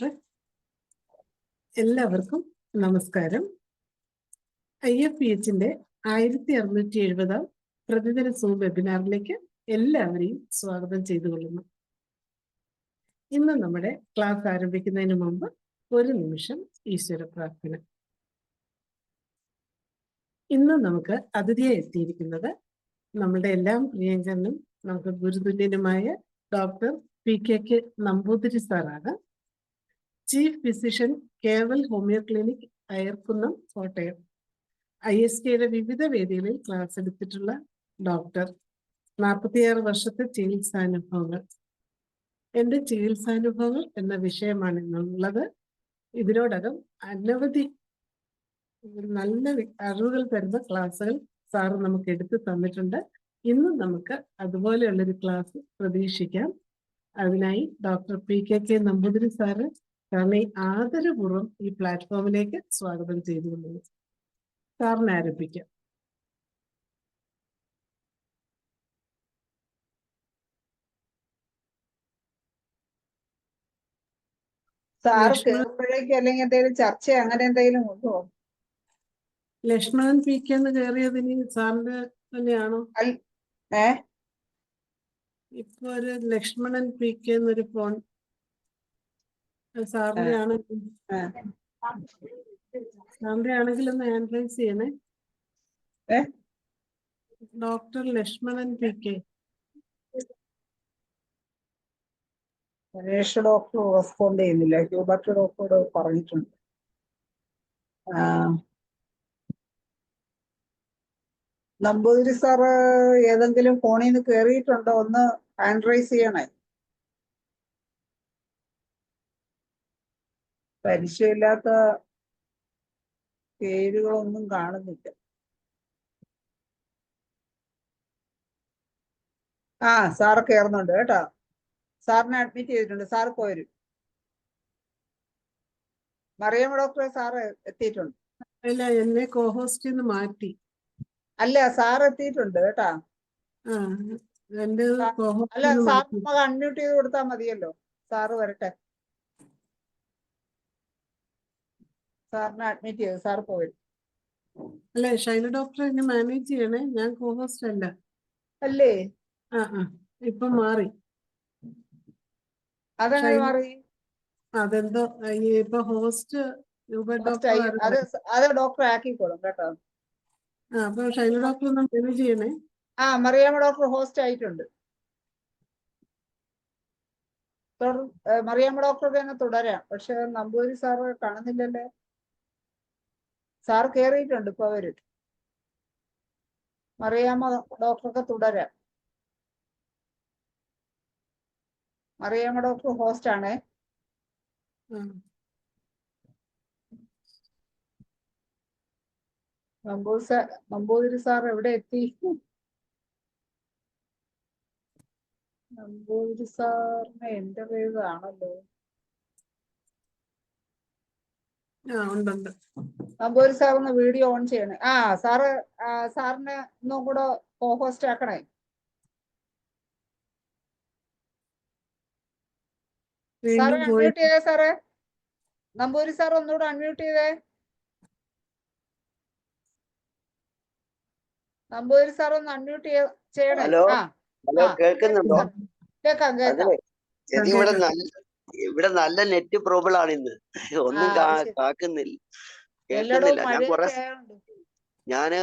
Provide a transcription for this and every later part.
ഡോക്ടറെ. എല്ലാവർക്കും നമസ്കാരം. IFPHന്റെ 1670 പ്രതിദിന സൂം വെബിനാറിലേക്ക് എല്ലാവരെയും സ്വാഗതം ചെയ്തുകൊള്ളുന്നു. ഇന്ന് നമ്മുടെ ക്ലാസ് ആരംഭിക്കുന്നതിന് മുമ്പ് ഒരു നിമിഷം ഈശ്വര പ്രാർത്ഥന. ഇന്ന് നമുക്ക് അതിഥിയായി എത്തിയിരിക്കുന്നത് നമ്മുടെ എല്ലാം പ്രിയങ്കരനും നമുക്ക് ഗുരുതുല്യനുമായ ഡോക്ടർ PK നമ്പൂതിരി സാറാണ്. Chief physician Keval homeo clinic Ayarkunnam, Kottayam. ISKയുടെ വിവിധ വേദികളിൽ ക്ലാസ് എടുത്തിട്ടുള്ള ഡോക്ടർ. 46 വർഷത്തെ ചികിത്സാനുഭവങ്ങൾ. എൻ്റെ ചികിത്സാനുഭവങ്ങൾ എന്ന വിഷയമാണ് ഇന്നുള്ളത്. ഇതിനോടകം അനവധി നല്ല അറിവുകൾ തരുന്ന ക്ലാസ്സുകൾ സാറ് നമുക്ക് എടുത്തു തന്നിട്ടുണ്ട്. ഇന്നും നമുക്ക് അതുപോലെയുള്ളൊരു ക്ലാസ് പ്രതീക്ഷിക്കാം. അതിനായി ഡോക്ടർ PK നമ്പൂതിരി സാറ് സാറിനെ ആദരപൂർവ്വം ഈ പ്ലാറ്റ്ഫോമിലേക്ക് സ്വാഗതം ചെയ്തുകൊള്ളുന്നു. സാറിന് ആരംഭിക്കാം. സാർ കേറുമ്പോഴേക്കും അല്ലെങ്കിൽ എന്തെങ്കിലും ചർച്ച അങ്ങനെ എന്തെങ്കിലും ഉണ്ടോ? ലക്ഷ്മണൻ PK എന്ന് കയറിയതിന് സാറിന്റെ തന്നെയാണോ? ഇപ്പൊ ഒരു ലക്ഷ്മണൻ PK എന്നൊരു ഫോൺ സാറിന്റെ ആണെങ്കിൽ ഒന്ന് ആനലൈസ് ചെയ്യണേ. Doctor Lakshmanan PK. Ganesh doctor respond ചെയ്യുന്നില്ല. ഹ്യൂബർട്ട് ഡോക്ടറോട് പറഞ്ഞിട്ടുണ്ട്. നമ്പൂതിരി സാറ് ഏതെങ്കിലും ഫോണിൽ നിന്ന് കയറിയിട്ടുണ്ടോ? ഒന്ന് ഹാൻഡ് റൈസ് ചെയ്യണേ. പരിചയമില്ലാത്ത പേരുകളൊന്നും കാണുന്നില്ല. സാറ് കയറുന്നുണ്ട് കേട്ടോ. സാറിനെ അഡ്മിറ്റ് ചെയ്തിട്ടുണ്ട്. സാറ് പോരും. മറിയം ഡോക്ടറെ സാറ് എത്തിയിട്ടുണ്ട്. അല്ല, എന്നെ കോഹോസ്റ്റിൽ നിന്ന് മാറ്റി. അല്ല, സാറ് എത്തിയിട്ടുണ്ട് കേട്ടാ. അല്ല, സാർ നമുക്ക് അൺമ്യൂട്ട് ചെയ്ത് കൊടുത്താൽ മതിയല്ലോ. സാറ് വരട്ടെ. സാറിനെ അഡ്മിറ്റ് ചെയ്തു. സാർ പോരും. അല്ലെ, ഷൈല ഡോക്ടറെ എന്നെ മാനേജ് ചെയ്യണേ. ഞാൻ കോഹോസ്റ്റ് അല്ല. അല്ലേ? ഇപ്പൊ മാറി. അതെങ്ങനെ മാറി? അതെന്തോ ഇപ്പൊ ഹോസ്റ്റ് അത് ഡോക്ടർ ആക്കിക്കോളും കേട്ടോ. അപ്പൊ ഷൈല ഡോക്ടർ ഒന്ന് മാനേജ് ചെയ്യണേ. മറിയാമ്മ ഡോക്ടർ ഹോസ്റ്റ് ആയിട്ടുണ്ട്. മറിയാമ്മ ഡോക്ടർ തന്നെ തുടരാം. പക്ഷെ നമ്പൂതിരി സാറ് കാണുന്നില്ലല്ലേ. സാർ കയറിയിട്ടുണ്ട്. ഇപ്പൊ അവര് മറിയാമ്മ ഡോക്ടർക്ക് തുടരാം. മറിയാമ്മ ഡോക്ടർ ഹോസ്റ്റ് ആണേ. നമ്പൂതിരി സാർ എവിടെ എത്തി? നമ്പൂതിരി സാറിന് എന്റെ പേരാണല്ലോ. നമ്പൂതിരി സാറിന് വീഡിയോ ഓൺ ചെയ്യണേ. സാറിനെ ഒന്നും കൂടെ ഹോസ്റ്റ് ആക്കണേ. സാറ് അൺമ്യൂട്ട് ചെയ്തേ. സാറേ നമ്പൂതിരി സാർ ഒന്നുകൂടെ അൺമ്യൂട്ട് ചെയ്തേ. നമ്പൂതിരി സാർ ഒന്ന് അൺമ്യൂട്ട് ചെയ്യണേ. കേക്കാം കേക്കാം. ഇവിടെ നല്ല നെറ്റ് പ്രോബ്ലം ആണ് ഇന്ന്. ഒന്നും കേൾക്കുന്നില്ല. ഞാന്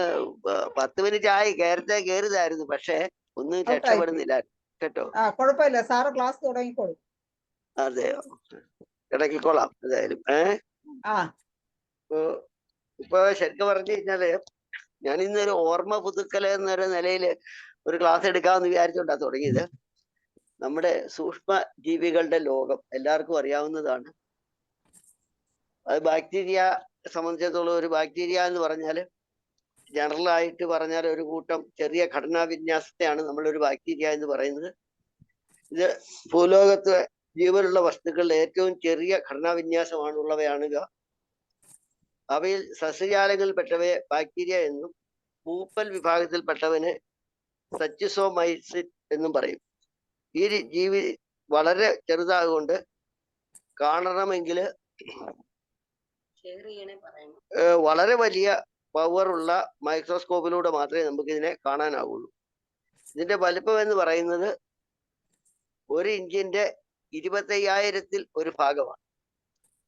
10 മിനിറ്റ് ആയി നേരത്തെ കയറിയതായിരുന്നു. പക്ഷെ ഒന്നും രക്ഷപ്പെടുന്നില്ല കേട്ടോ. കുഴപ്പമില്ല. സാറ് ക്ലാസ് തുടങ്ങിക്കോളും. അതെയോ, ഇടയ്ക്കോളാം ഏതായാലും. ഇപ്പൊ ശരിക്കും പറഞ്ഞു കഴിഞ്ഞാല് ഞാൻ ഇന്നൊരു ഓർമ്മ പുതുക്കല് എന്നൊരു നിലയില് ഒരു ക്ലാസ് എടുക്കാമെന്ന് വിചാരിച്ചുകൊണ്ടാ തുടങ്ങിയത്. നമ്മുടെ സൂക്ഷ്മ ജീവികളുടെ ലോകം എല്ലാവർക്കും അറിയാവുന്നതാണ്. അത് ബാക്ടീരിയ സംബന്ധിച്ചിടത്തോളം ഒരു ബാക്ടീരിയ എന്ന് പറഞ്ഞാൽ ജനറൽ ആയിട്ട് പറഞ്ഞാൽ ഒരു കൂട്ടം ചെറിയ ഘടനാവിന്യാസത്തെയാണ് നമ്മളൊരു ബാക്ടീരിയ എന്ന് പറയുന്നത്. ഇത് ഭൂലോകത്ത് ജീവനുള്ള വസ്തുക്കളുടെ ഏറ്റവും ചെറിയ ഘടനാവിന്യാസമാണുള്ളവയാണുക. അവയിൽ സസ്യജാലങ്ങളിൽപ്പെട്ടവയെ ബാക്ടീരിയ എന്നും പൂപ്പൽ വിഭാഗത്തിൽപ്പെട്ടവന് സച്ചിസോമൈസിസ് എന്നും പറയും. ഈ ജീവി വളരെ ചെറുതാകൊണ്ട് കാണണമെങ്കിൽ വളരെ വലിയ പവറുള്ള മൈക്രോസ്കോപ്പിലൂടെ മാത്രമേ നമുക്ക് ഇതിനെ കാണാനാവുള്ളൂ. ഇതിന്റെ വലിപ്പം എന്ന് പറയുന്നത് 1 ഇഞ്ചിന്റെ 25,000-ൽ ഒരു ഭാഗമാണ്.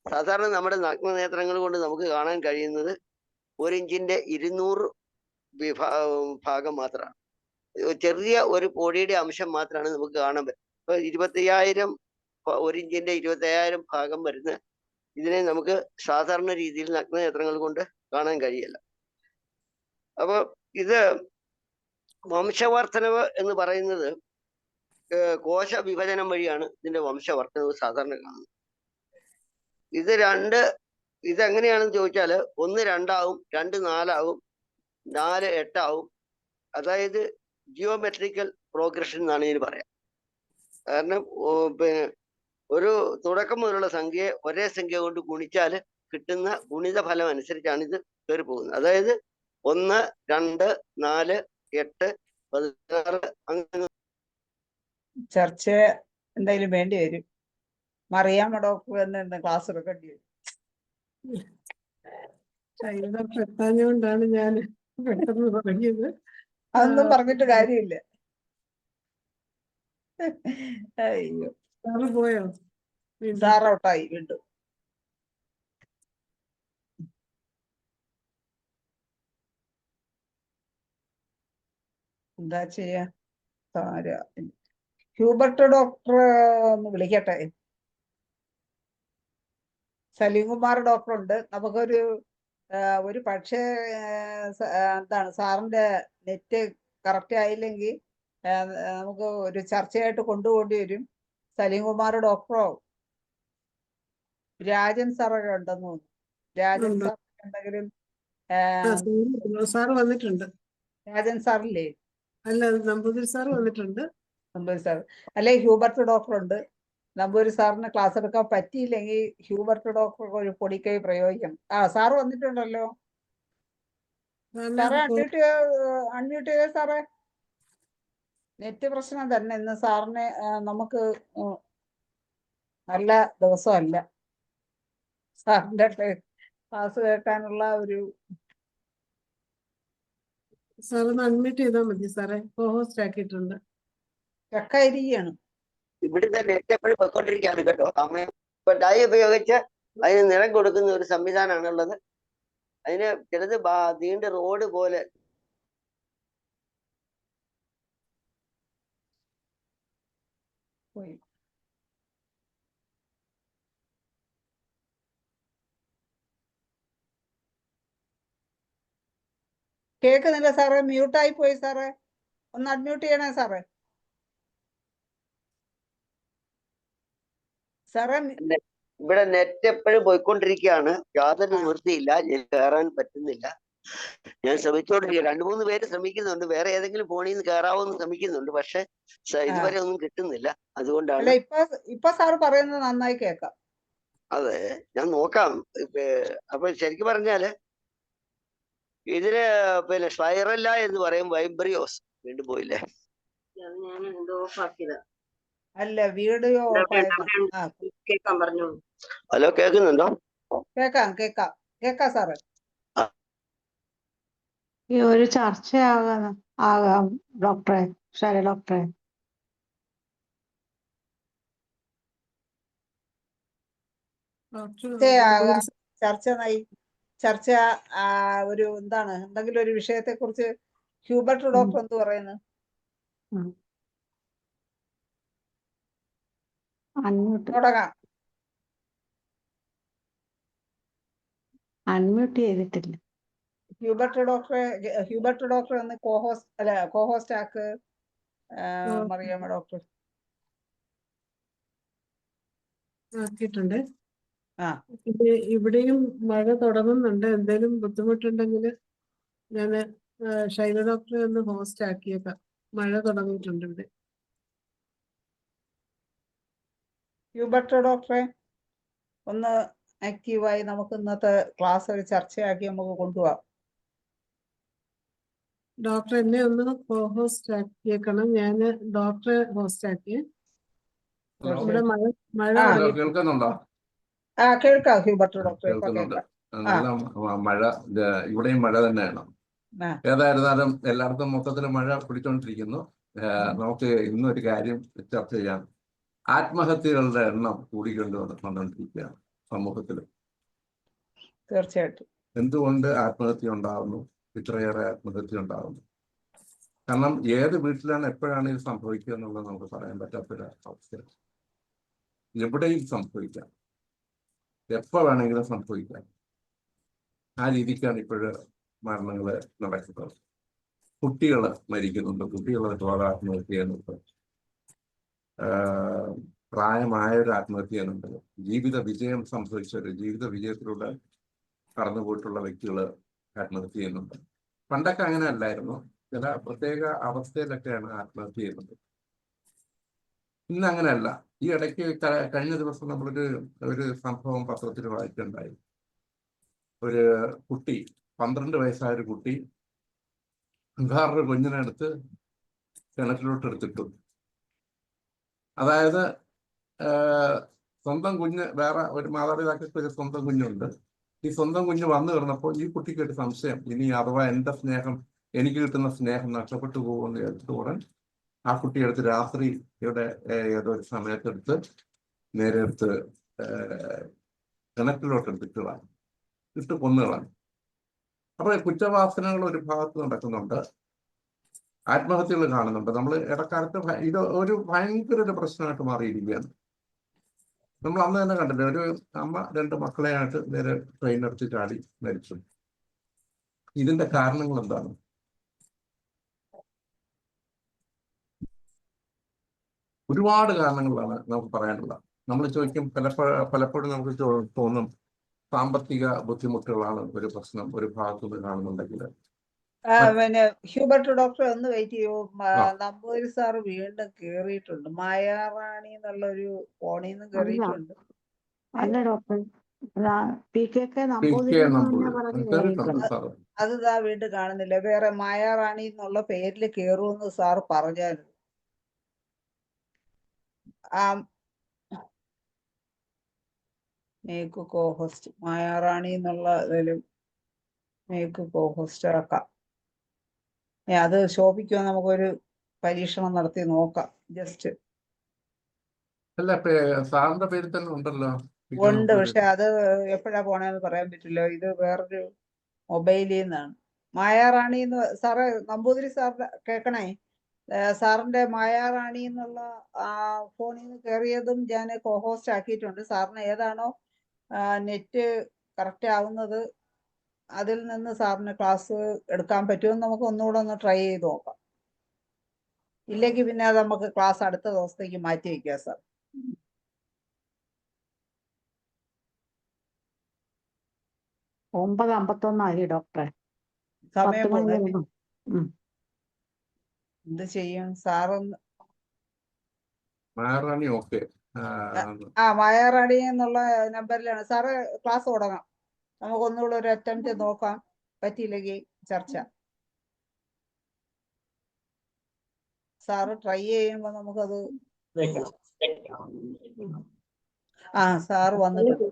സാധാരണ നമ്മുടെ നഗ്നനേത്രങ്ങൾ കൊണ്ട് നമുക്ക് കാണാൻ കഴിയുന്നത് 1 ഇഞ്ചിന്റെ 200 ഭാഗം മാത്രമാണ്. ചെറിയ ഒരു പൊടിയുടെ അംശം മാത്രമാണ് നമുക്ക് കാണാൻ പറ്റും. ഇപ്പൊ 25,000 1 ഇഞ്ചിന്റെ 25,000 ഭാഗം വരുന്ന ഇതിനെ നമുക്ക് സാധാരണ രീതിയിൽ നഗ്നനേത്രങ്ങൾ കൊണ്ട് കാണാൻ കഴിയില്ല. അപ്പൊ ഇത് വംശവർദ്ധനവ് എന്ന് പറയുന്നത് കോശ വിഭജനം വഴിയാണ് ഇതിന്റെ വംശവർദ്ധനവ് സാധാരണ കാണുന്നത്. ഇതെങ്ങനെയാണെന്ന് ചോദിച്ചാൽ 1 2 ആവും, 2 4 ആവും, 4 8 ആവും. അതായത് ജിയോമെട്രിക്കൽ പ്രോഗ്രഷൻ എന്നാണ് ഇതിന് പറയാം. കാരണം പിന്നെ ഒരു തുടക്കം മുതലുള്ള സംഖ്യയെ ഒരേ സംഖ്യ കൊണ്ട് ഗുണിച്ചാൽ കിട്ടുന്ന ഗുണിത ഫലം അനുസരിച്ചാണ് ഇത് കയറി പോകുന്നത്. അതായത് 1 2 4 8 16 അങ്ങനെ. ചർച്ച എന്തായാലും വേണ്ടി വരും. മറിയാമ്മ ഡോക്ടർ തന്നെ ക്ലാസ് എടുക്കേണ്ടി വരും. ശൈല ഡോക്ടർ എത്താഞ്ഞുകൊണ്ടാണ് ഞാൻ പെട്ടെന്ന് തുടങ്ങിയത്. അതൊന്നും പറഞ്ഞിട്ട് കാര്യമില്ല. അയ്യോ, സാറ് പോയോ? വീണ്ടും സാർ ഔട്ടായി വീണ്ടും. എന്താ ചെയ്യാ? ഹ്യൂബർട്ട് ഡോക്ടർ ഒന്ന് വിളിക്കട്ടെ. സലീംകുമാർ ഡോക്ടർ ഉണ്ട്. നമുക്കൊരു പക്ഷേ എന്താണ് സാറിന്റെ നെറ്റ് കറക്റ്റ് ആയില്ലെങ്കിൽ നമുക്ക് ഒരു ചർച്ചയായിട്ട് കൊണ്ടുപോകേണ്ടി വരും. സലീംകുമാർ ഡോക്ടറോ രാജൻ സാറൊക്കെ ഉണ്ടെന്ന് തോന്നുന്നു. രാജൻ സാർ എന്തെങ്കിലും സാറ് വന്നിട്ടുണ്ട്. രാജൻ സാറില്ലേ? അല്ല, നമ്പൂതിരി സാറ് വന്നിട്ടുണ്ട്. നമ്പൂതിരി സാർ അല്ലെ, ഹ്യൂബർട്ട് ഡോക്ടർ ഉണ്ട്. നമ്പൂതിരി സാറിന് ക്ലാസ് എടുക്കാൻ പറ്റിയില്ലെങ്കിൽ ഹ്യൂബർട്ട് ഡോക്ടർ ഒരു പൊടിക്കൈ പ്രയോഗിക്കണം. സാറ് വന്നിട്ടുണ്ടല്ലോ. സാറേ അൺമ്യൂട്ട് ചെയ്തേ സാറേ. നെറ്റ് പ്രശ്നം തന്നെ ഇന്ന് സാറിനെ. നമുക്ക് നല്ല ദിവസമല്ല സാറിന്റെ ക്ലാസ് കേൾക്കാനുള്ള ഒരു. സാറൊന്ന് അൺമ്യൂട്ട് ചെയ്താൽ മതി സാറേ. ഹോസ്റ്റ് ആക്കിയിട്ടുണ്ട്. ചക്കായിരിക്കുകയാണ്. ഇവിടുത്തെ നെറ്റ് എപ്പോഴും പൊയ്ക്കൊണ്ടിരിക്കുകയാണ് കേട്ടോ. ഇപ്പൊ ഡൈ ഉപയോഗിച്ച് അതിന് നിറം കൊടുക്കുന്ന ഒരു സംവിധാനമാണുള്ളത്. അതിന് ചിലത് നീണ്ട റോഡ് പോലെ പോയി. കേൾക്കുന്നില്ല സാറേ, മ്യൂട്ടായി പോയി സാറേ. ഒന്ന് അൺമ്യൂട്ട് ചെയ്യണേ സാറേ. സാറേ ഇവിടെ നെറ്റ് എപ്പോഴും പോയിക്കൊണ്ടിരിക്കുകയാണ്. യാതൊരു നിവൃത്തിയില്ല, കയറാൻ പറ്റുന്നില്ല. ഞാൻ ശ്രമിച്ചോണ്ടിരിക്കുക. 2 3 പേര് ശ്രമിക്കുന്നുണ്ട്. വേറെ ഏതെങ്കിലും ഫോണിൽ നിന്ന് കയറാവോന്ന് ശ്രമിക്കുന്നുണ്ട്. പക്ഷെ ഇതുവരെ ഒന്നും കിട്ടുന്നില്ല. അതുകൊണ്ടാണ്. ഇപ്പൊ സാറ് പറയുന്നത് നന്നായി കേൾക്കാം. അതെ, ഞാൻ നോക്കാം. അപ്പൊ ശരിക്കും പറഞ്ഞാല് ഇതിന് പിന്നെ സ്പൈറല്ല എന്ന് പറയും. വൈബ്രിയോസ് വീണ്ടും പോയില്ലേ? അല്ല, വീഡിയോ കേൾക്കാൻ പറഞ്ഞു. ഹലോ, കേൾക്കുന്നുണ്ടോ? കേക്കാം സാറേ. ഈ ഒരു ചർച്ചയാകാം ഡോക്ടറെ, ശൈല ഡോക്ടറെ. ചർച്ച ഒരു എന്താണ്, എന്തെങ്കിലും ഒരു വിഷയത്തെ കുറിച്ച് ഹ്യൂബർട്ട് ഡോക്ടർ എന്ത് പറയുന്നു? തുടങ്ങാം. അൺമ്യൂട്ട് ചെയ്തിട്ടില്ല. ഹ്യൂബർട്ട് ഡോക്ടർ എന്ന് കോഹോസ്റ്റ് ആക്ക്. മറിയാമ്മ ഡോക്ടർ ആക്കിയിട്ടുണ്ട്. ഇവിടെയും മഴ തുടങ്ങുന്നുണ്ട്. എന്തെങ്കിലും ബുദ്ധിമുട്ടുണ്ടെങ്കിൽ ഞാൻ ശൈല ഡോക്ടറെ ഒന്ന് ഹോസ്റ്റ് ആക്കിയേക്കാം. മഴ തുടങ്ങിയിട്ടുണ്ട് ഇവിടെ. ഹ്യൂബർട്ട് ഡോക്ടറെ ഒന്ന് ആക്റ്റീവായി നമുക്ക് ഇന്നത്തെ ക്ലാസ് ഒരു ചർച്ചയാക്കി നമുക്ക് കൊണ്ടുപോകാം. ഡോക്ടർ എന്നെ ഒന്ന് ഹോസ്റ്റ് ആക്കിയേക്കണം. ഞാൻ ഡോക്ടറെ ഹോസ്റ്റ് ആക്കിയേ. ഇവിടെ മഴ കേൾക്കുന്നുണ്ടോ? കേൾക്കാം ഹ്യൂബർട്ട് ഡോക്ടർ, ഇപ്പൊ കേൾക്കുന്നുണ്ട്. കേൾക്കാം. നല്ല മഴ, ഇവിടെയും മഴ തന്നെയാണ്. ആ. ഏതായിരുന്നാലും എല്ലായിടത്തും മൊത്തത്തിൽ മഴ പിടിച്ചോണ്ടിരിക്കുന്നു. നമുക്ക് ഇന്നൊരു കാര്യം ചർച്ച ചെയ്യാം. ആത്മഹത്യകളുടെ എണ്ണം കൂടിക്കൊണ്ടിരിക്കുകയാണ് സമൂഹത്തിൽ. തീർച്ചയായിട്ടും. എന്തുകൊണ്ട് ആത്മഹത്യ ഉണ്ടാകുന്നു? ഇത്രയേറെ ആത്മഹത്യ ഉണ്ടാകുന്നു. കാരണം ഏത് വീട്ടിലാണ് എപ്പോഴാണ് ഇത് സംഭവിക്കുക എന്നുള്ളത് നമുക്ക് പറയാൻ പറ്റാത്തൊരു അവസ്ഥ. എവിടെയും സംഭവിക്കാം, എപ്പോൾ വേണമെങ്കിലും സംഭവിക്കാം. ആ രീതിക്കാണ് ഇപ്പോഴ് മരണങ്ങൾ നടക്കുന്നത്. കുട്ടികൾ മരിക്കുന്നുണ്ട്, കുട്ടികൾ ഒരുപാട് ആത്മഹത്യ ചെയ്യുന്നുണ്ട്, പ്രായമായവർ ആത്മഹത്യ ചെയ്യുന്നുണ്ട്, ജീവിത വിജയം സംഭവിച്ചവർ, ജീവിത വിജയത്തിലൂടെ കടന്നുപോയിട്ടുള്ള വ്യക്തികൾ ആത്മഹത്യ ചെയ്യുന്നുണ്ട്. പണ്ടൊക്കെ അങ്ങനെ അല്ലായിരുന്നു. ചില പ്രത്യേക അവസ്ഥയിലൊക്കെയാണ് ആത്മഹത്യ ചെയ്യുന്നത്. ഇന്ന് അങ്ങനെയല്ല. ഈ ഇടയ്ക്ക് കഴിഞ്ഞ ദിവസം ഒരു സംഭവം പത്രത്തിൽ വായിക്കുകയുണ്ടായി. ഒരു കുട്ടി, 12 വയസ്സായ ഒരു കുട്ടി വേറൊരു കുഞ്ഞിനെടുത്ത് കിണറ്റിലോട്ട് എടുത്തിട്ടു. അതായത് സ്വന്തം കുഞ്ഞ്, വേറെ ഒരു മാതാപിതാക്കൾക്ക് ഒരു സ്വന്തം കുഞ്ഞുണ്ട്. ഈ സ്വന്തം കുഞ്ഞ് വന്നു കിടന്നപ്പോൾ ഈ കുട്ടിക്ക് ഒരു സംശയം, ഇനി അഥവാ എൻ്റെ സ്നേഹം, എനിക്ക് കിട്ടുന്ന സ്നേഹം നഷ്ടപ്പെട്ടു പോകുമെന്ന് വിചാരിച്ചതോടെ ആ കുട്ടിയെടുത്ത് രാത്രിയുടെ ഏതോ ഒരു സമയത്തെടുത്ത് നേരെ എടുത്ത് കിണറ്റിലോട്ട് എടുത്തിട്ടുള്ളതാണ്, ഇട്ട് കൊന്നുകളാണ്. അപ്പോൾ കുറ്റവാസനകൾ ഒരു ഭാഗത്ത് നടക്കുന്നുണ്ട്, ആത്മഹത്യകൾ കാണുന്നുണ്ട്. നമ്മൾ ഇടക്കാലത്ത് ഇത് ഒരു ഭയങ്കര ഒരു പ്രശ്നമായിട്ട് മാറിയിരിക്കുകയാണ്. നമ്മൾ അന്ന് തന്നെ കണ്ടില്ലേ, ഒരു അമ്മ 2 മക്കളെയായിട്ട് നേരെ ട്രെയിനെടുത്ത് ചാടി മരിച്ചു. ഇതിന്റെ കാരണങ്ങൾ എന്താണ്? ഒരുപാട് കാരണങ്ങളാണ് നമുക്ക് പറയാനുള്ളത്. നമ്മൾ ചോദിക്കും, പലപ്പോഴും നമുക്ക് തോന്നും സാമ്പത്തിക ബുദ്ധിമുട്ടുകളാണ് ഒരു പ്രശ്നം ഒരു ഭാഗത്തുനിന്ന് കാണുന്നുണ്ടെങ്കിൽ. പിന്നെ ഹ്യൂബർട്ട് ഡോക്ടർ ഒന്ന് വെയിറ്റ് ചെയ്യൂ. നമ്പൂതിരി സാറ് വീണ്ടും കേറിയിട്ടുണ്ട്. മായാറാണി എന്നുള്ള ഒരു ഫോണിൽ നിന്ന് കേറിയിട്ടുണ്ട്. അല്ല ഡോക്ടർ, PKK നമ്പൂതിരി എന്ന് തന്നെ പറഞ്ഞ് കേറിയിട്ടുണ്ട്. അത് ഇതാ വീണ്ടും കാണുന്നില്ല. വേറെ മായാറാണി എന്നുള്ള പേരിൽ കേറുമെന്ന് സാറ് പറഞ്ഞായിരുന്നു. മേക്ക് കോഹോസ്റ്റ് മായാറാണി എന്നുള്ള ഇതിലും മേക്ക് കോഹോസ്റ്റ് ആക്കാം. അത് ശോഭിക്കുമോ? നമുക്കൊരു പരീക്ഷണം നടത്തി നോക്കാം. ജസ്റ്റ് അല്ല, സാറിന്റെ പേരിൽ തന്നെ ഉണ്ടല്ലോ. ഉണ്ട്, പക്ഷെ അത് എപ്പോഴാ പോണേന്ന് പറയാൻ പറ്റില്ല. ഇത് വേറൊരു മൊബൈലിൽ നിന്നാണ്. മായാറാണി എന്ന് സാറ് നമ്പൂതിരി സാറിന്റെ കേൾക്കണേ, സാറിന്റെ മായാറാണി എന്നുള്ള ഫോണിൽ നിന്ന് കയറിയതും ഞാൻ കോഹോസ്റ്റ് ആക്കിയിട്ടുണ്ട്. സാറിന് ഏതാണോ നെറ്റ് കറക്റ്റ് ആവുന്നത് അതിൽ നിന്ന് സാറിന് ക്ലാസ് എടുക്കാൻ പറ്റുമെന്ന് നമുക്ക് ഒന്നുകൂടെ ഒന്ന് ട്രൈ ചെയ്ത് നോക്കാം. ഇല്ലെങ്കിൽ പിന്നെ അത് നമുക്ക് ക്ലാസ് അടുത്ത ദിവസത്തേക്ക് മാറ്റി വയ്ക്കാം സാർ. ഒമ്പത് 51 ഡോക്ടറെ. സമയം 10 മണി പോയി. എന്ത് ചെയ്യും സാറൊന്ന്? മായാറാണി ഓക്കെ. മായാറാണി എന്നുള്ള നമ്പറിലാണ് സാറ് ക്ലാസ് തുടങ്ങാം. നമുക്ക് ഒന്നുകൂടെ ഒരു അറ്റംപ്റ്റ് നോക്കാം. പറ്റിയില്ലെങ്കിൽ ചർച്ച. സാറ് ട്രൈ ചെയ്യുമ്പോൾ നമുക്കത് സാറ് വന്നിട്ടുണ്ട്.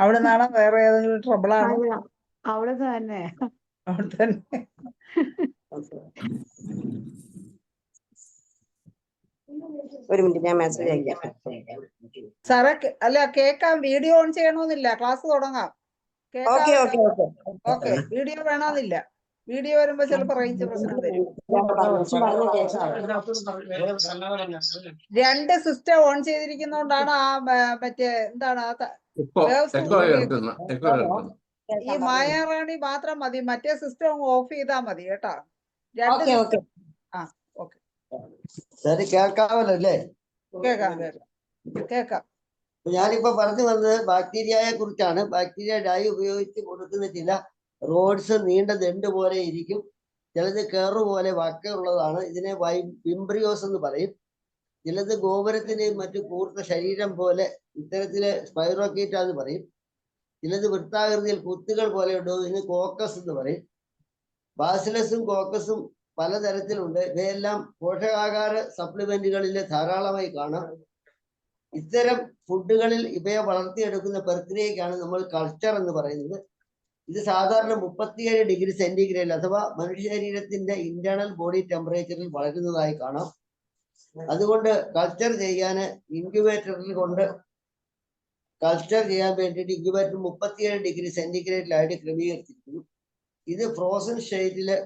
അവിടെ നിന്നാണോ വേറെ ഏതെങ്കിലും ട്രബിളാണ്? അവിടെ തന്നെ. അവിടെ തന്നെ. ഒരു മിനിറ്റ്, ഞാൻ മെസ്സേജ് അയക്കാം. സാറേ അല്ല, കേൾക്കാം. വീഡിയോ ഓൺ ചെയ്യണമെന്നില്ല, ക്ലാസ് തുടങ്ങാം. ഓക്കെ, വീഡിയോ വേണമെന്നില്ല. വീഡിയോ വരുമ്പോ ചിലപ്പോ റേഞ്ച് പ്രശ്നം വരും. 2 സിസ്റ്റം ഓൺ ചെയ്തിരിക്കുന്നോണ്ടാണ് മറ്റേ എന്താണ് ഈ മായാറാണി മാത്രം മതി. മറ്റേ സിസ്റ്റം ഓഫ് ചെയ്താ മതി കേട്ടാ. കേൾക്കാമല്ലോ അല്ലേ? കേക്കാം. ഞാനിപ്പോ പറഞ്ഞു വന്നത് ബാക്ടീരിയയെ കുറിച്ചാണ്. ബാക്ടീരിയ ഡൈ ഉപയോഗിച്ച് കൊടുക്കുന്ന ചില റോഡ്സ് നീണ്ട ദണ്ട് പോലെ ഇരിക്കും, ചിലത് കയറ് പോലെ വക്കയുള്ളതാണ്. ഇതിനെ വിംബ്രിയോസ് എന്ന് പറയും. ചിലത് ഗോപുരത്തിന്റെയും മറ്റു കൂർത്ത ശരീരം പോലെ ഇത്തരത്തില് സ്പൈറോക്കീറ്റ എന്ന് പറയും. ചിലത് വൃത്താകൃതിയിൽ കുത്തുകൾ പോലെ ഉണ്ടാവും, ഇതിന് കോക്കസ് എന്ന് പറയും. ബാസിലസും കോക്കസും പലതരത്തിലുണ്ട്. ഇവയെല്ലാം പോഷകാഹാര സപ്ലിമെന്റുകളിൽ ധാരാളമായി കാണാം. ഇത്തരം ഫുഡുകളിൽ ഇവയെ വളർത്തിയെടുക്കുന്ന പ്രക്രിയക്കാണ് നമ്മൾ കൾച്ചർ എന്ന് പറയുന്നത്. ഇത് സാധാരണ 37 ഡിഗ്രി സെന്റിഗ്രേഡ് അഥവാ മനുഷ്യ ശരീരത്തിന്റെ ഇന്റേണൽ ബോഡി ടെമ്പറേച്ചറിൽ വളരുന്നതായി കാണാം. അതുകൊണ്ട് കൾച്ചർ ചെയ്യാൻ ഇൻക്യുബേറ്ററിൽ കൊണ്ട് കൾച്ചർ ചെയ്യാൻ വേണ്ടിയിട്ട് ഇൻക്യുബേറ്റർ 37 ഡിഗ്രി സെന്റിഗ്രേഡിലായിട്ട് ക്രമീകരിച്ചിരിക്കുന്നു. ഇത് ഫ്രോസൺ സ്റ്റേറ്റില്,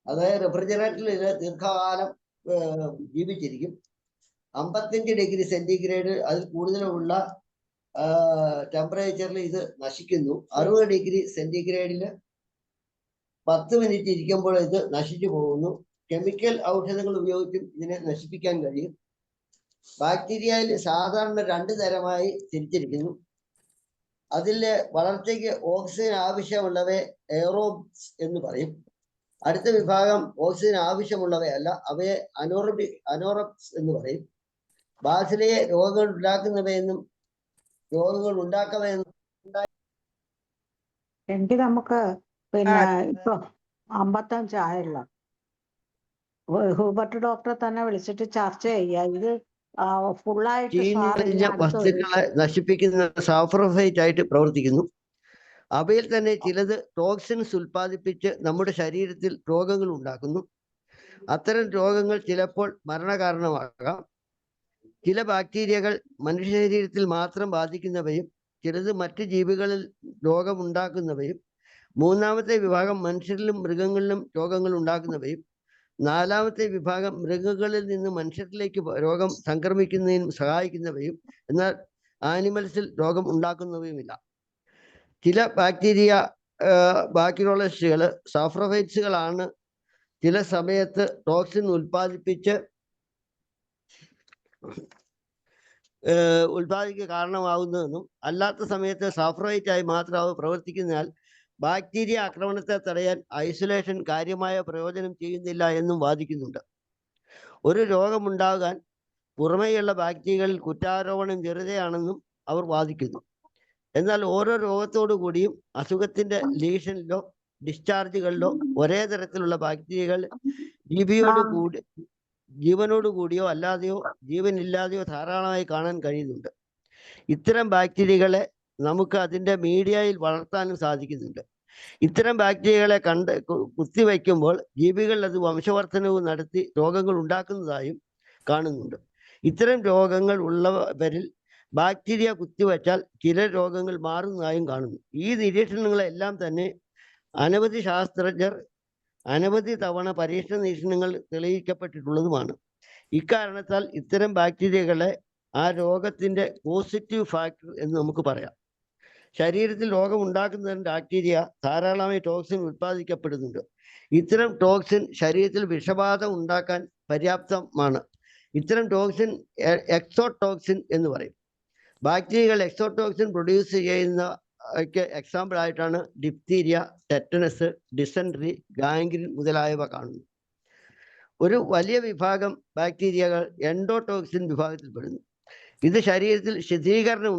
അതായത് റെഫ്രിജറേറ്ററിൽ ദീർഘകാലം ജീവിച്ചിരിക്കും. 55 ഡിഗ്രി സെന്റിഗ്രേഡ് അതിൽ കൂടുതലുള്ള ടെമ്പറേച്ചറിൽ ഇത് നശിക്കുന്നു. 60 ഡിഗ്രി സെന്റിഗ്രേഡിൽ 10 മിനിറ്റ് ഇരിക്കുമ്പോൾ ഇത് നശിച്ചു പോകുന്നു. കെമിക്കൽ ഔഷധങ്ങൾ ഉപയോഗിച്ചും ഇതിനെ നശിപ്പിക്കാൻ കഴിയും. ബാക്ടീരിയയിൽ സാധാരണ 2 തരമായി തിരിച്ചിരിക്കുന്നു. അതിലെ വളർച്ചയ്ക്ക് ഓക്സിജൻ ആവശ്യമുള്ളവയെ എയറോബ്സ് എന്ന് പറയും. അടുത്ത വിഭാഗം ഓക്സിജൻ ആവശ്യമുള്ളവയല്ല, അവയെ അനോറബ്സ് എന്ന് പറയും. ബാസിലയെ രോഗങ്ങൾ ഉണ്ടാക്കുന്നവയെന്നും രോഗങ്ങൾ ഉണ്ടാക്കവയെന്നും എങ്കിൽ നമുക്ക് പിന്നെ ഇപ്പൊ 55 ആയല്ലോ. ഹൂബർട്ട് ഡോക്ടറെ തന്നെ വിളിച്ചിട്ട് ചർച്ച ചെയ്യാം. ഇത് ഫുള്ളായിട്ട് ചീഞ്ഞ വസ്തുക്കളെ നശിപ്പിക്കുന്ന സാഫ്രോഫൈറ്റ് ആയിട്ട് പ്രവർത്തിക്കുന്നു. അവയിൽ തന്നെ ചിലത് ടോക്സിൻസ് ഉൽപ്പാദിപ്പിച്ച് നമ്മുടെ ശരീരത്തിൽ രോഗങ്ങൾ ഉണ്ടാക്കുന്നു. അത്തരം രോഗങ്ങൾ ചിലപ്പോൾ മരണകാരണമാകാം. ചില ബാക്ടീരിയകൾ മനുഷ്യ ശരീരത്തിൽ മാത്രം ബാധിക്കുന്നവയും ചിലത് മറ്റ് ജീവികളിൽ രോഗമുണ്ടാക്കുന്നവയും, മൂന്നാമത്തെ വിഭാഗം മനുഷ്യരിലും മൃഗങ്ങളിലും രോഗങ്ങൾ ഉണ്ടാക്കുന്നവയും, നാലാമത്തെ വിഭാഗം മൃഗങ്ങളിൽ നിന്ന് മനുഷ്യരിലേക്ക് രോഗം സംക്രമിക്കുന്നതിനും സഹായിക്കുന്നവയും, എന്നാൽ ആനിമൽസിൽ രോഗം ഉണ്ടാക്കുന്നവയുമില്ല. ചില ബാക്ടീരിയോളജിസ്റ്റുകൾ സാഫ്രോഫൈറ്റ്സുകളാണ് ചില സമയത്ത് ടോക്സിൻ ഉൽപ്പാദിക്കാൻ കാരണമാകുന്നതെന്നും അല്ലാത്ത സമയത്ത് സാഫ്രോഫൈറ്റായി മാത്രം അവ പ്രവർത്തിക്കുന്നതിനാൽ ബാക്ടീരിയ ആക്രമണത്തെ തടയാൻ ഐസൊലേഷൻ കാര്യമായ പ്രയോജനം ചെയ്യുന്നില്ല എന്നും വാദിക്കുന്നുണ്ട്. ഒരു രോഗമുണ്ടാകാൻ പുറമേയുള്ള ബാക്ടീരിയകളിൽ കുറ്റാരോപണം വെറുതെയാണെന്നും അവർ വാദിക്കുന്നു. എന്നാൽ ഓരോ രോഗത്തോടു കൂടിയും അസുഖത്തിന്റെ ലീഷനിലോ ഡിസ്ചാർജുകളിലോ ഒരേ തരത്തിലുള്ള ബാക്ടീരിയകൾ ജീവനോട് കൂടിയോ അല്ലാതെയോ ജീവനില്ലാതെയോ ധാരാളമായി കാണാൻ കഴിയുന്നുണ്ട്. ഇത്തരം ബാക്ടീരിയകളെ നമുക്ക് അതിൻ്റെ മീഡിയയിൽ വളർത്താനും സാധിക്കുന്നുണ്ട്. ഇത്തരം ബാക്ടീരിയകളെ കുത്തിവയ്ക്കുമ്പോൾ ജീവികൾ അത് വംശവർദ്ധനവും നടത്തി രോഗങ്ങൾ ഉണ്ടാക്കുന്നതായും കാണുന്നുണ്ട്. ഇത്തരം രോഗങ്ങൾ ഉള്ളവരിൽ ബാക്ടീരിയ കുത്തിവച്ചാൽ ചില രോഗങ്ങൾ മാറുന്നതായും കാണുന്നു. ഈ നിരീക്ഷണങ്ങളെല്ലാം തന്നെ അനവധി ശാസ്ത്രജ്ഞർ അനവധി തവണ പരീക്ഷണ നിരീക്ഷണങ്ങൾ തെളിയിക്കപ്പെട്ടിട്ടുള്ളതുമാണ്. ഇക്കാരണത്താൽ ഇത്തരം ബാക്ടീരിയകളെ ആ രോഗത്തിൻ്റെ പോസിറ്റീവ് ഫാക്ടർ എന്ന് നമുക്ക് പറയാം. ശരീരത്തിൽ രോഗം ഉണ്ടാക്കുന്നതിന് ബാക്ടീരിയ ധാരാളമായി ടോക്സിൻ ഉൽപ്പാദിക്കപ്പെടുന്നുണ്ട്. ഇത്തരം ടോക്സിൻ ശരീരത്തിൽ വിഷബാധ ഉണ്ടാക്കാൻ പര്യാപ്തമാണ്. ഇത്തരം ടോക്സിൻ എക്സോടോക്സിൻ എന്ന് പറയും. ബാക്ടീരിയകൾ എക്സോടോക്സിൻ പ്രൊഡ്യൂസ് ചെയ്യുന്ന എക്സാമ്പിൾ ആയിട്ടാണ് ഡിപ്തീരിയ, ടെറ്റനസ്, ഡിസെൻട്രി, ഗാംഗ്രീൻ മുതലായവ കാണുന്നു. ഒരു വലിയ വിഭാഗം ബാക്ടീരിയകൾ എൻഡോടോക്സിൻ വിഭാഗത്തിൽപ്പെടുന്നു. ഇത് ശരീരത്തിൽ ശീതീകരണം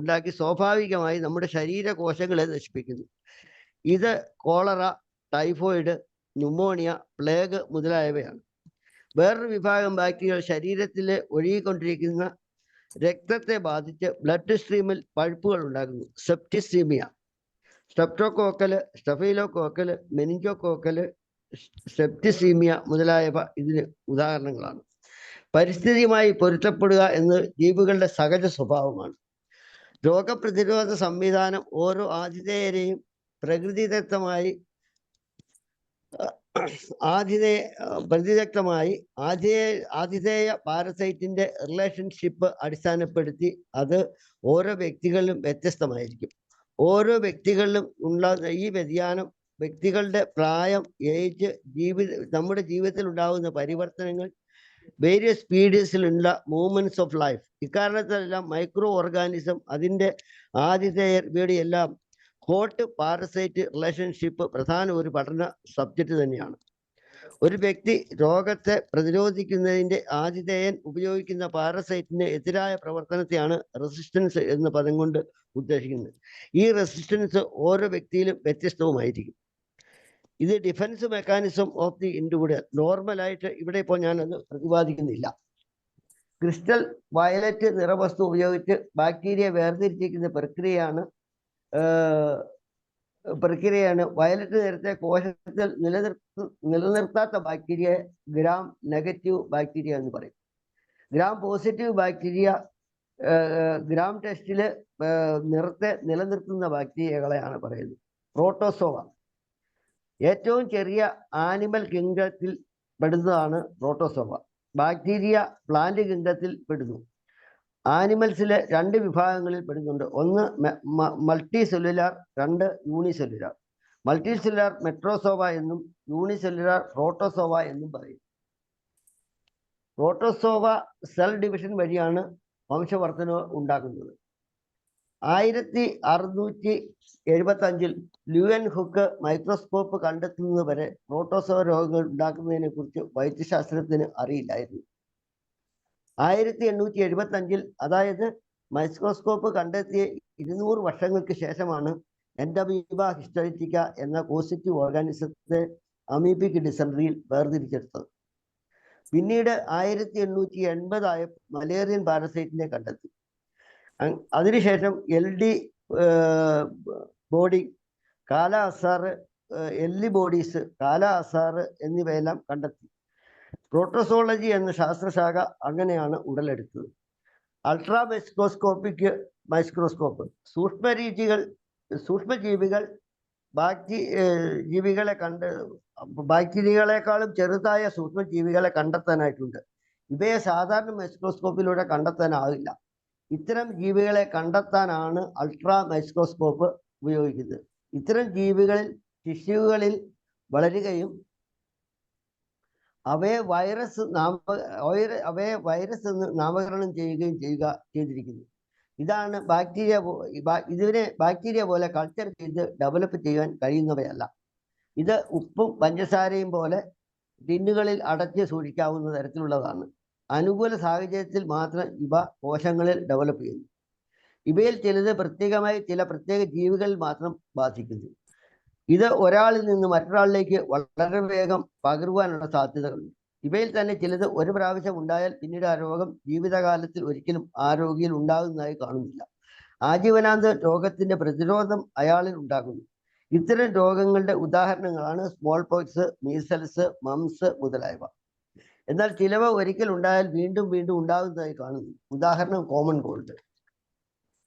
ഉണ്ടാക്കി സ്വാഭാവികമായി നമ്മുടെ ശരീരകോശങ്ങളെ നശിപ്പിക്കുന്നു. ഇത് കോളറ, ടൈഫോയിഡ്, ന്യൂമോണിയ, പ്ലേഗ് മുതലായവയാണ്. വേറൊരു വിഭാഗം ബാക്ടീരിയകൾ ശരീരത്തിലെ ഒഴുകിക്കൊണ്ടിരിക്കുന്ന രക്തത്തെ ബാധിച്ച് ബ്ലഡ് സ്ട്രീമിൽ പഴുപ്പുകൾ ഉണ്ടാക്കുന്നു. സെപ്റ്റിസീമിയ, സ്ട്രെപ്റ്റോകോക്കൽ, സ്റ്റഫൈലോകോക്കൽ, മെനിഞ്ചോകോക്കൽ, സെപ്റ്റിസീമിയ മുതലായവ ഇതിന് ഉദാഹരണങ്ങളാണ്. പരിസ്ഥിതിയുമായി പൊരുത്തപ്പെടുക എന്നത് ജീവികളുടെ സഹജ സ്വഭാവമാണ്. രോഗപ്രതിരോധ സംവിധാനം ഓരോ ആതിഥേയരെയും പ്രകൃതിദത്തമായി ആതിഥേയ പാരസൈറ്റിന്റെ റിലേഷൻഷിപ്പ് അടിസ്ഥാനപ്പെടുത്തി അത് ഓരോ വ്യക്തികളിലും വ്യത്യസ്തമായിരിക്കും. ഓരോ വ്യക്തികളിലും ഉണ്ടാകുന്ന ഈ വ്യതിയാനം വ്യക്തികളുടെ പ്രായം, ഏജ്, നമ്മുടെ ജീവിതത്തിൽ ഉണ്ടാകുന്ന പരിവർത്തനങ്ങൾ, വേരിയസ് സ്പീഡീസിലുള്ള മൂവ്മെന്റ്സ് ഓഫ് ലൈഫ്, ഇക്കാരണത്തിലെല്ലാം മൈക്രോ ഓർഗാനിസം, അതിൻ്റെ ആതിഥേയർ, ഇവയുടെയെല്ലാം ഹോട്ട് പാരസൈറ്റ് റിലേഷൻഷിപ്പ് പ്രധാന ഒരു പഠന സബ്ജക്റ്റ് തന്നെയാണ്. ഒരു വ്യക്തി രോഗത്തെ പ്രതിരോധിക്കുന്നതിന്റെ ആതിഥേയൻ ഉപയോഗിക്കുന്ന പാരസൈറ്റിന് എതിരായ പ്രവർത്തനത്തെയാണ് റെസിസ്റ്റൻസ് എന്ന പദം കൊണ്ട് ഉദ്ദേശിക്കുന്നത്. ഈ റെസിസ്റ്റൻസ് ഓരോ വ്യക്തിയിലും വ്യത്യസ്തവുമായിരിക്കും. ഇത് defence mechanism of the individual. നോർമലായിട്ട് ഇവിടെ ഇപ്പോൾ ഞാനത് പ്രതിപാദിക്കുന്നില്ല. ക്രിസ്റ്റൽ വയലറ്റ് നിറവസ്തു ഉപയോഗിച്ച് ബാക്ടീരിയ വേർതിരിച്ചിരിക്കുന്ന പ്രക്രിയയാണ് വയലറ്റ് നിറത്തെ കോശത്തിൽ നിലനിർത്താത്ത ബാക്ടീരിയ ഗ്രാം നെഗറ്റീവ് ബാക്ടീരിയ എന്ന് പറയും. ഗ്രാം പോസിറ്റീവ് ബാക്ടീരിയ ഗ്രാം ടെസ്റ്റില് നിറത്തെ നിലനിർത്തുന്ന ബാക്ടീരിയകളെയാണ് പറയുന്നത്. പ്രോട്ടോസോവ ഏറ്റവും ചെറിയ ആനിമൽ കിങ്ഡത്തിൽ പെടുന്നതാണ് പ്രോട്ടോസോവ. ബാക്ടീരിയ പ്ലാന്റ് കിങ്ഡത്തിൽ പെടുന്നു. ആനിമൽസിലെ 2 വിഭാഗങ്ങളിൽ പെടുന്നുണ്ട്. ഒന്ന് multicellular, 2 unicellular. Multicellular metazoa എന്നും യൂണിസെല്ലുലാർ പ്രോട്ടോസോവ എന്നും പറയും. പ്രോട്ടോസോവ സെൽ ഡിവിഷൻ വഴിയാണ് വംശവർദ്ധനവ് ഉണ്ടാക്കുന്നത്. 1675 ലൂയൻ ഹുക്ക് മൈക്രോസ്കോപ്പ് കണ്ടെത്തുന്നത് വരെ പ്രോട്ടോസോവ രോഗങ്ങൾ ഉണ്ടാക്കുന്നതിനെ കുറിച്ച് വൈദ്യശാസ്ത്രത്തിന് അറിയില്ലായിരുന്നു. 1875 അതായത് മൈക്രോസ്കോപ്പ് കണ്ടെത്തിയ 200 വർഷങ്ങൾക്ക് ശേഷമാണ് എൻഡമീബ ഹിസ്റ്ററിറ്റിക്ക എന്ന പോസിറ്റീവ് ഓർഗാനിസത്തെ അമീബിക് ഡിസെൻട്രിയിൽ വേർതിരിച്ചെടുത്തത്. പിന്നീട് 1880 ആയ മലേറിയൻ പാരസൈറ്റിനെ കണ്ടെത്തി. അതിനുശേഷം LD ബോഡി, കാല അസാർ, എല്ലി ബോഡീസ്, കാല അസാർ എന്നിവയെല്ലാം കണ്ടെത്തി. പ്രോട്ടോസോളജി എന്ന ശാസ്ത്രശാഖ അങ്ങനെയാണ് ഉടലെടുത്തത്. അൾട്രാ മൈക്രോസ്കോപ്പ് സൂക്ഷ്മജീവികൾ ബാക്ടീരിയകളെക്കാളും ചെറുതായ സൂക്ഷ്മജീവികളെ കണ്ടെത്താനായിട്ടുണ്ട്. ഇവയെ സാധാരണ മൈക്രോസ്കോപ്പിലൂടെ കണ്ടെത്താനാവില്ല. ഇത്തരം ജീവികളെ കണ്ടെത്താനാണ് അൾട്രാ മൈക്രോസ്കോപ്പ് ഉപയോഗിക്കുന്നത്. ഇത്തരം ജീവികളിൽ ടിഷ്യൂകളിൽ വളരുകയും അവയെ വൈറസ് എന്ന് നാമകരണം ചെയ്യുകയും ചെയ്തിരിക്കുന്നു. ഇതാണ് ഇതിനെ ബാക്ടീരിയ പോലെ കൾച്ചർ ചെയ്ത് ഡെവലപ്പ് ചെയ്യാൻ കഴിയുന്നവയല്ല. ഇത് ഉപ്പും പഞ്ചസാരയും പോലെ ടിന്നുകളിൽ അടച്ച് സൂക്ഷിക്കാവുന്ന തരത്തിലുള്ളതാണ്. അനുകൂല സാഹചര്യത്തിൽ മാത്രം ഇവ കോശങ്ങളിൽ ഡെവലപ്പ് ചെയ്യുന്നു. ഇവയിൽ ചിലത് പ്രത്യേകമായി ചില പ്രത്യേക ജീവികളിൽ മാത്രം ബാധിക്കുന്നു. ഇത് ഒരാളിൽ നിന്ന് മറ്റൊരാളിലേക്ക് വളരെ വേഗം പകരുവാനുള്ള സാധ്യതകളുണ്ട്. ഇവയിൽ തന്നെ ചിലത് ഒരു പ്രാവശ്യം ഉണ്ടായാൽ പിന്നീട് ആ രോഗം ജീവിതകാലത്തിൽ ഒരിക്കലും ആ രോഗിയിൽ ഉണ്ടാകുന്നതായി കാണുന്നില്ല. ആജീവനാന്ത രോഗത്തിന്റെ പ്രതിരോധം അയാളിൽ ഉണ്ടാകുന്നു. ഇത്തരം രോഗങ്ങളുടെ ഉദാഹരണങ്ങളാണ് സ്മോൾ പോക്സ്, മീസൽസ്, മംസ് മുതലായവ. എന്നാൽ ചിലവ ഒരിക്കൽ ഉണ്ടായാൽ വീണ്ടും വീണ്ടും ഉണ്ടാകുന്നതായി കാണുന്നു. ഉദാഹരണം കോമൺ കോൾഡ്.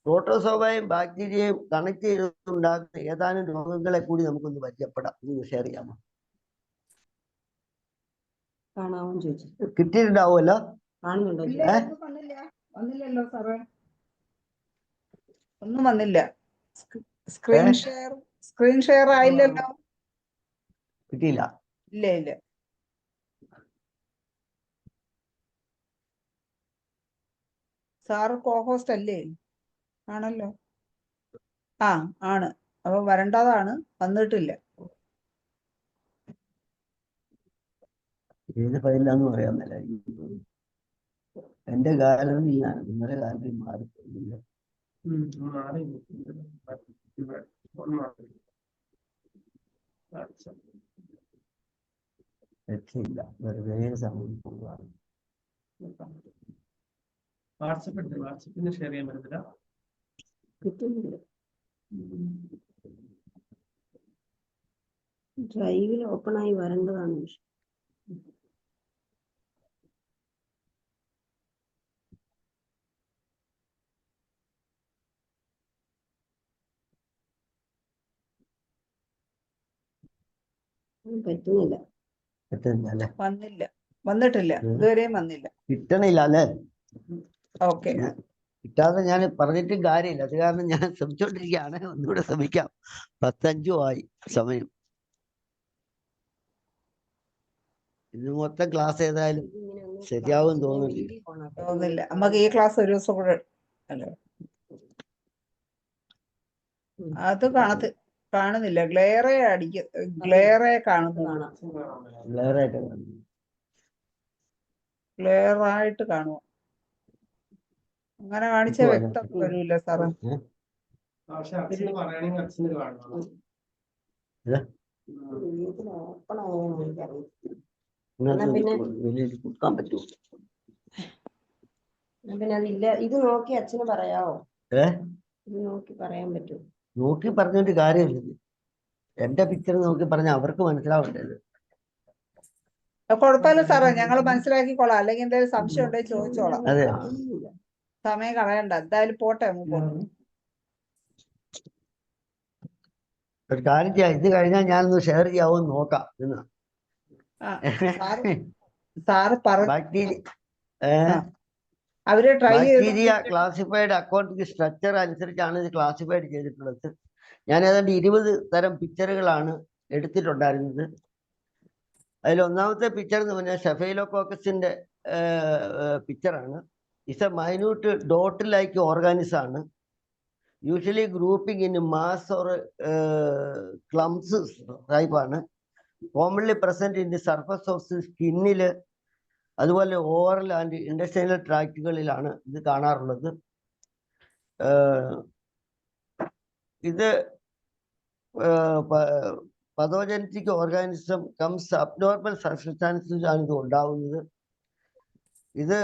പ്രോട്ടോസോവയും ബാക്ടീരിയയും കണക്ട് ചെയ്തുണ്ടാകുന്ന ഏതാനും രോഗങ്ങളെ കൂടി നമുക്കൊന്ന് പരിചയപ്പെടാം. ഒന്ന് ഷെയർ ചെയ്യാമോ? കാണാമെന്ന് ചോദിച്ചു. കിട്ടിയിട്ടുണ്ടാവുമല്ലോ. കാണുന്നുണ്ടോ? വന്നില്ലല്ലോ സാറേ, ഒന്നും വന്നില്ല. സ്ക്രീൻ ഷെയർ ആയില്ലല്ലോ. കിട്ടിയില്ല. ഇല്ല. സാറ് കോഹോസ്റ്റ് അല്ലേ? ആണല്ലോ. ആണ്. അപ്പൊ വരേണ്ടതാണ്, വന്നിട്ടില്ല. ഏത് ഫയലാന്ന് പറയാൻ മേല. എന്റെ ഗാലറിയിലാണ്, നിങ്ങളുടെ ഗാലറി മാറിപ്പോയില്ല. രക്ഷയില്ല, വെറുതെ സമയം പോവാണ്. വാട്സപ്പിന് ഷെയർ ചെയ്യാൻ പറ്റത്തില്ല. കിട്ടുന്നില്ല. ഡ്രൈവിൽ ഓപ്പൺ ആയി വരേണ്ടതാണ്. പറ്റുന്നില്ല. വന്നിട്ടില്ല, ഇതുവരെയും വന്നില്ല. കിട്ടണില്ല അല്ലേ? ഓക്കെ, കിട്ടാതെ ഞാൻ പറഞ്ഞിട്ടും കാര്യമില്ല. അത് കാരണം ഞാൻ ശ്രമിച്ചോണ്ടിരിക്കുകയാണ്. ഒന്നുകൂടെ ശ്രമിക്കാം. 10:05 ആയി സമയം. ഇത് മൊത്തം ക്ലാസ് ഏതായാലും ശരിയാവും തോന്നുന്നില്ല. നമുക്ക് ഈ ക്ലാസ് ഒരു ദിവസം കൂടെ അല്ലേ? അത് കാണുന്നില്ല. ഗ്ലെയറെ കാണുന്നു. കാണാം. ക്ലിയറായിട്ട് കാണുന്നു. ക്ലിയർ ആയിട്ട് കാണുക. അങ്ങനെ കാണിച്ചാൽ ഇപ്പൊ വ്യക്തത വരൂല സാറേ. പക്ഷെ അച്ഛന് പറയണെങ്കിൽ അച്ഛന് കാണണം. ഇതിൽ ഓപ്പൺ ആയെന്ന് എനിക്കറിയാം. ഇതിനകത്ത് പിന്നെ- വെളിയിൽ കൊടുക്കാൻ പറ്റുമോ? പിന്നെ അതില്ല, ഇത് നോക്കി അച്ഛന് പറയാവോ? ഏ ഇത് നോക്കി പറയാൻ പറ്റുമോ? നോക്കി പറഞ്ഞിട്ട് കാര്യമില്ല. എന്റെ പിക്ചർ നോക്കി പറഞ്ഞ അവർക്ക് മനസ്സിലാവേണ്ടത്. കുഴപ്പമില്ല സാറേ, ഞങ്ങൾ മനസ്സിലാക്കിക്കോളാം. അല്ലെങ്കിൽ എന്തെങ്കിലും സംശയം ഉണ്ടെങ്കിൽ ചോദിച്ചോളാം. അതെ. കാണുന്നില്ല. സമയം കളയണ്ട. എന്തായാലും പോട്ടെ മുമ്പോട്ട്. ഒരു കാര്യം ചെയ്യാം, ഇത് കഴിഞ്ഞാൽ ഞാനൊന്ന് ഷെയർ ചെയ്യാവോ എന്ന് നോക്കാം. ഇന്ന് ആ, സാറ് പറഞ്ഞു. ബാക്ടീരിയ അവര് ട്രൈ ബാക്ടീരിയ ചെയ്ത് ക്ലാസിഫൈഡ് അക്കോർഡിംഗ് സ്ട്രക്ചർ അനുസരിച്ചാണ് ഇത് ക്ലാസിഫൈഡ് ചെയ്തിട്ടുള്ളത്. ഞാൻ ഏതാണ്ട് 20 തരം പിക്ചറുകളാണ് എടുത്തിട്ടുണ്ടായിരുന്നത്. അതിൽ ഒന്നാമത്തെ പിക്ചർ എന്ന് പറഞ്ഞാൽ സ്റ്റെഫൈലോകോക്കസിന്റെ പിക്ചറാണ്. It's a minute dot like organism ആണ്. Usually grouping in mass or clumps ടൈപ്പാണ്. Commonly present in the surface of സ്കിന്നില്, അതുപോലെ ഓറൽ ആൻഡ് ഇൻഡസ്ട്രിയൽ ട്രാക്റ്റുകളിലാണ് ഇത് കാണാറുള്ളത്. ഇത് pathogenetic organism comes abnormal substances ആണ് ഇത് ഉണ്ടാവുന്നത്. ഇത്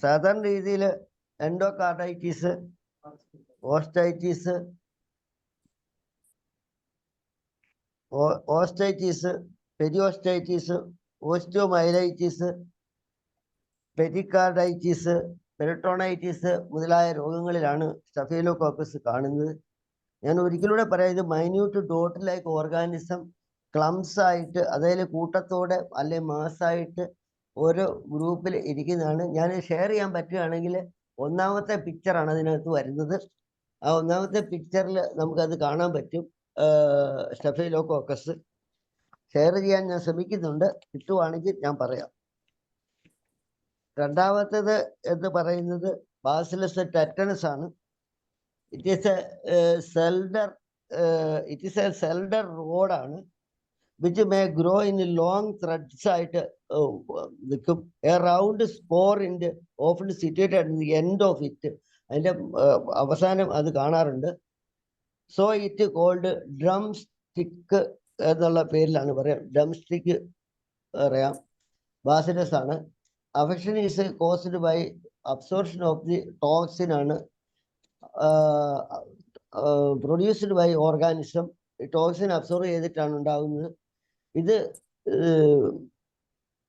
സാധാരണ രീതിയിൽ endocarditis, osteitis, periostitis, osteomyelitis, pericarditis, peritonitis മുതലായ രോഗങ്ങളിലാണ് സ്റ്റഫൈലോകോക്കസ് കാണുന്നത്. ഞാൻ ഒരിക്കലൂടെ പറയാം, ഇത് minute dot like organism clumps ആയിട്ട്, അതായത് കൂട്ടത്തോടെ അല്ലെ മാസായിട്ട് ഓരോ ഗ്രൂപ്പിൽ ഇരിക്കുന്നതാണ്. ഞാൻ ഷെയർ ചെയ്യാൻ പറ്റുകയാണെങ്കിൽ ഒന്നാമത്തെ പിക്ചറാണ് അതിനകത്ത് വരുന്നത്. ആ ഒന്നാമത്തെ പിക്ചറിൽ നമുക്കത് കാണാൻ പറ്റും. സ്റ്റഫൈലോകോക്കസ് ഷെയർ ചെയ്യാൻ ഞാൻ ശ്രമിക്കുന്നുണ്ട്. കിട്ടുവാണെങ്കിൽ ഞാൻ പറയാം. രണ്ടാമത്തേത് എന്ന് പറയുന്നത് ബാസിലസ് ടെറ്റനസ് ആണ്. ഇറ്റ് ഈസ് എ സെൽഡർ റോഡാണ്, which may grow in long threads ആയിട്ട് നിൽക്കും. A round spore in often situated at the end of it, അതിന്റെ അവസാനം അത് കാണാറുണ്ട്. So it called drumstick എന്നുള്ള പേരിലാണ് പറയാം. ഡ്രം സ്റ്റിക്ക് പറയാം. ബാസിലസ് ആണ്. Affection is caused by absorption of the toxin ആണ് produced by organism. Toxin absorb ചെയ്തിട്ടാണ് ഉണ്ടാകുന്നത്. ഇത്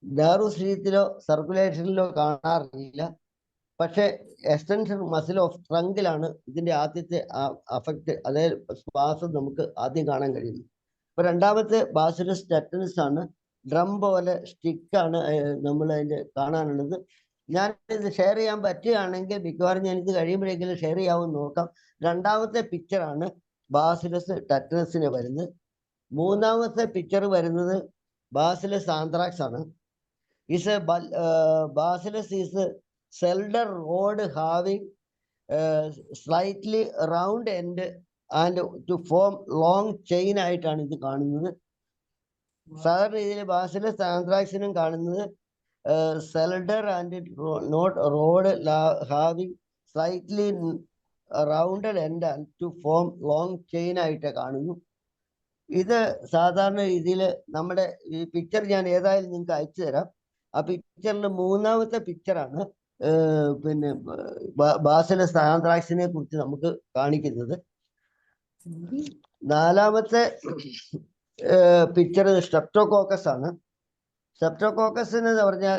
നെർവ് സർക്കുലേഷനിലോ കാണാറില്ല. പക്ഷെ എക്സ്റ്റൻഷൻ മസിൽ ഓഫ് ട്രങ്കിലാണ് ഇതിന്റെ ആദ്യത്തെ അഫക്റ്റ്, അതായത് ശ്വാസം നമുക്ക് ആദ്യം കാണാൻ കഴിയുന്നത്. ഇപ്പൊ രണ്ടാമത്തെ ബാസിലസ് ടെറ്റനസ് ആണ്. ഡ്രം പോലെ സ്റ്റിക്കാണ് നമ്മൾ അതിന്റെ കാണാനുള്ളത്. ഞാൻ ഇത് ഷെയർ ചെയ്യാൻ പറ്റുകയാണെങ്കിൽ മിക്കവാറും ഞാൻ ഇത് കഴിയുമ്പോഴെങ്കിലും ഷെയർ ചെയ്യാമെന്ന് നോക്കാം. രണ്ടാമത്തെ പിക്ചറാണ് ബാസിലസ് ടെറ്റനസിന് വരുന്നത്. മൂന്നാമത്തെ പിക്ചർ വരുന്നത് ബാസിലസ് ആന്ത്രാക്സ് ആണ്. Bacillus is slender rod having slightly round end and to form long chain ആയിട്ടാണ് ഇത് കാണുന്നത്. സാധാരണ രീതിയിൽ ബാസിലസ് ആന്ത്രാക്സിനും കാണുന്നത് slender and not rod having slightly rounded end and to form long chain ആയിട്ട് കാണുന്നു. ഇത് സാധാരണ രീതിയിൽ നമ്മുടെ ഈ പിക്ചർ ഞാൻ ഏതായാലും നിങ്ങൾക്ക് അയച്ചു തരാം. ആ പിക്ചറിൽ മൂന്നാമത്തെ പിക്ചറാണ് പിന്നെ ബാസിലസ് ആന്ത്രാക്സിനെ കുറിച്ച് നമുക്ക് കാണിക്കുന്നത്. നാലാമത്തെ പിക്ചർ സ്ട്രെപ്റ്റോകോക്കസ് ആണ്. സ്ട്രെപ്റ്റോകോക്കസ് എന്ന് പറഞ്ഞാൽ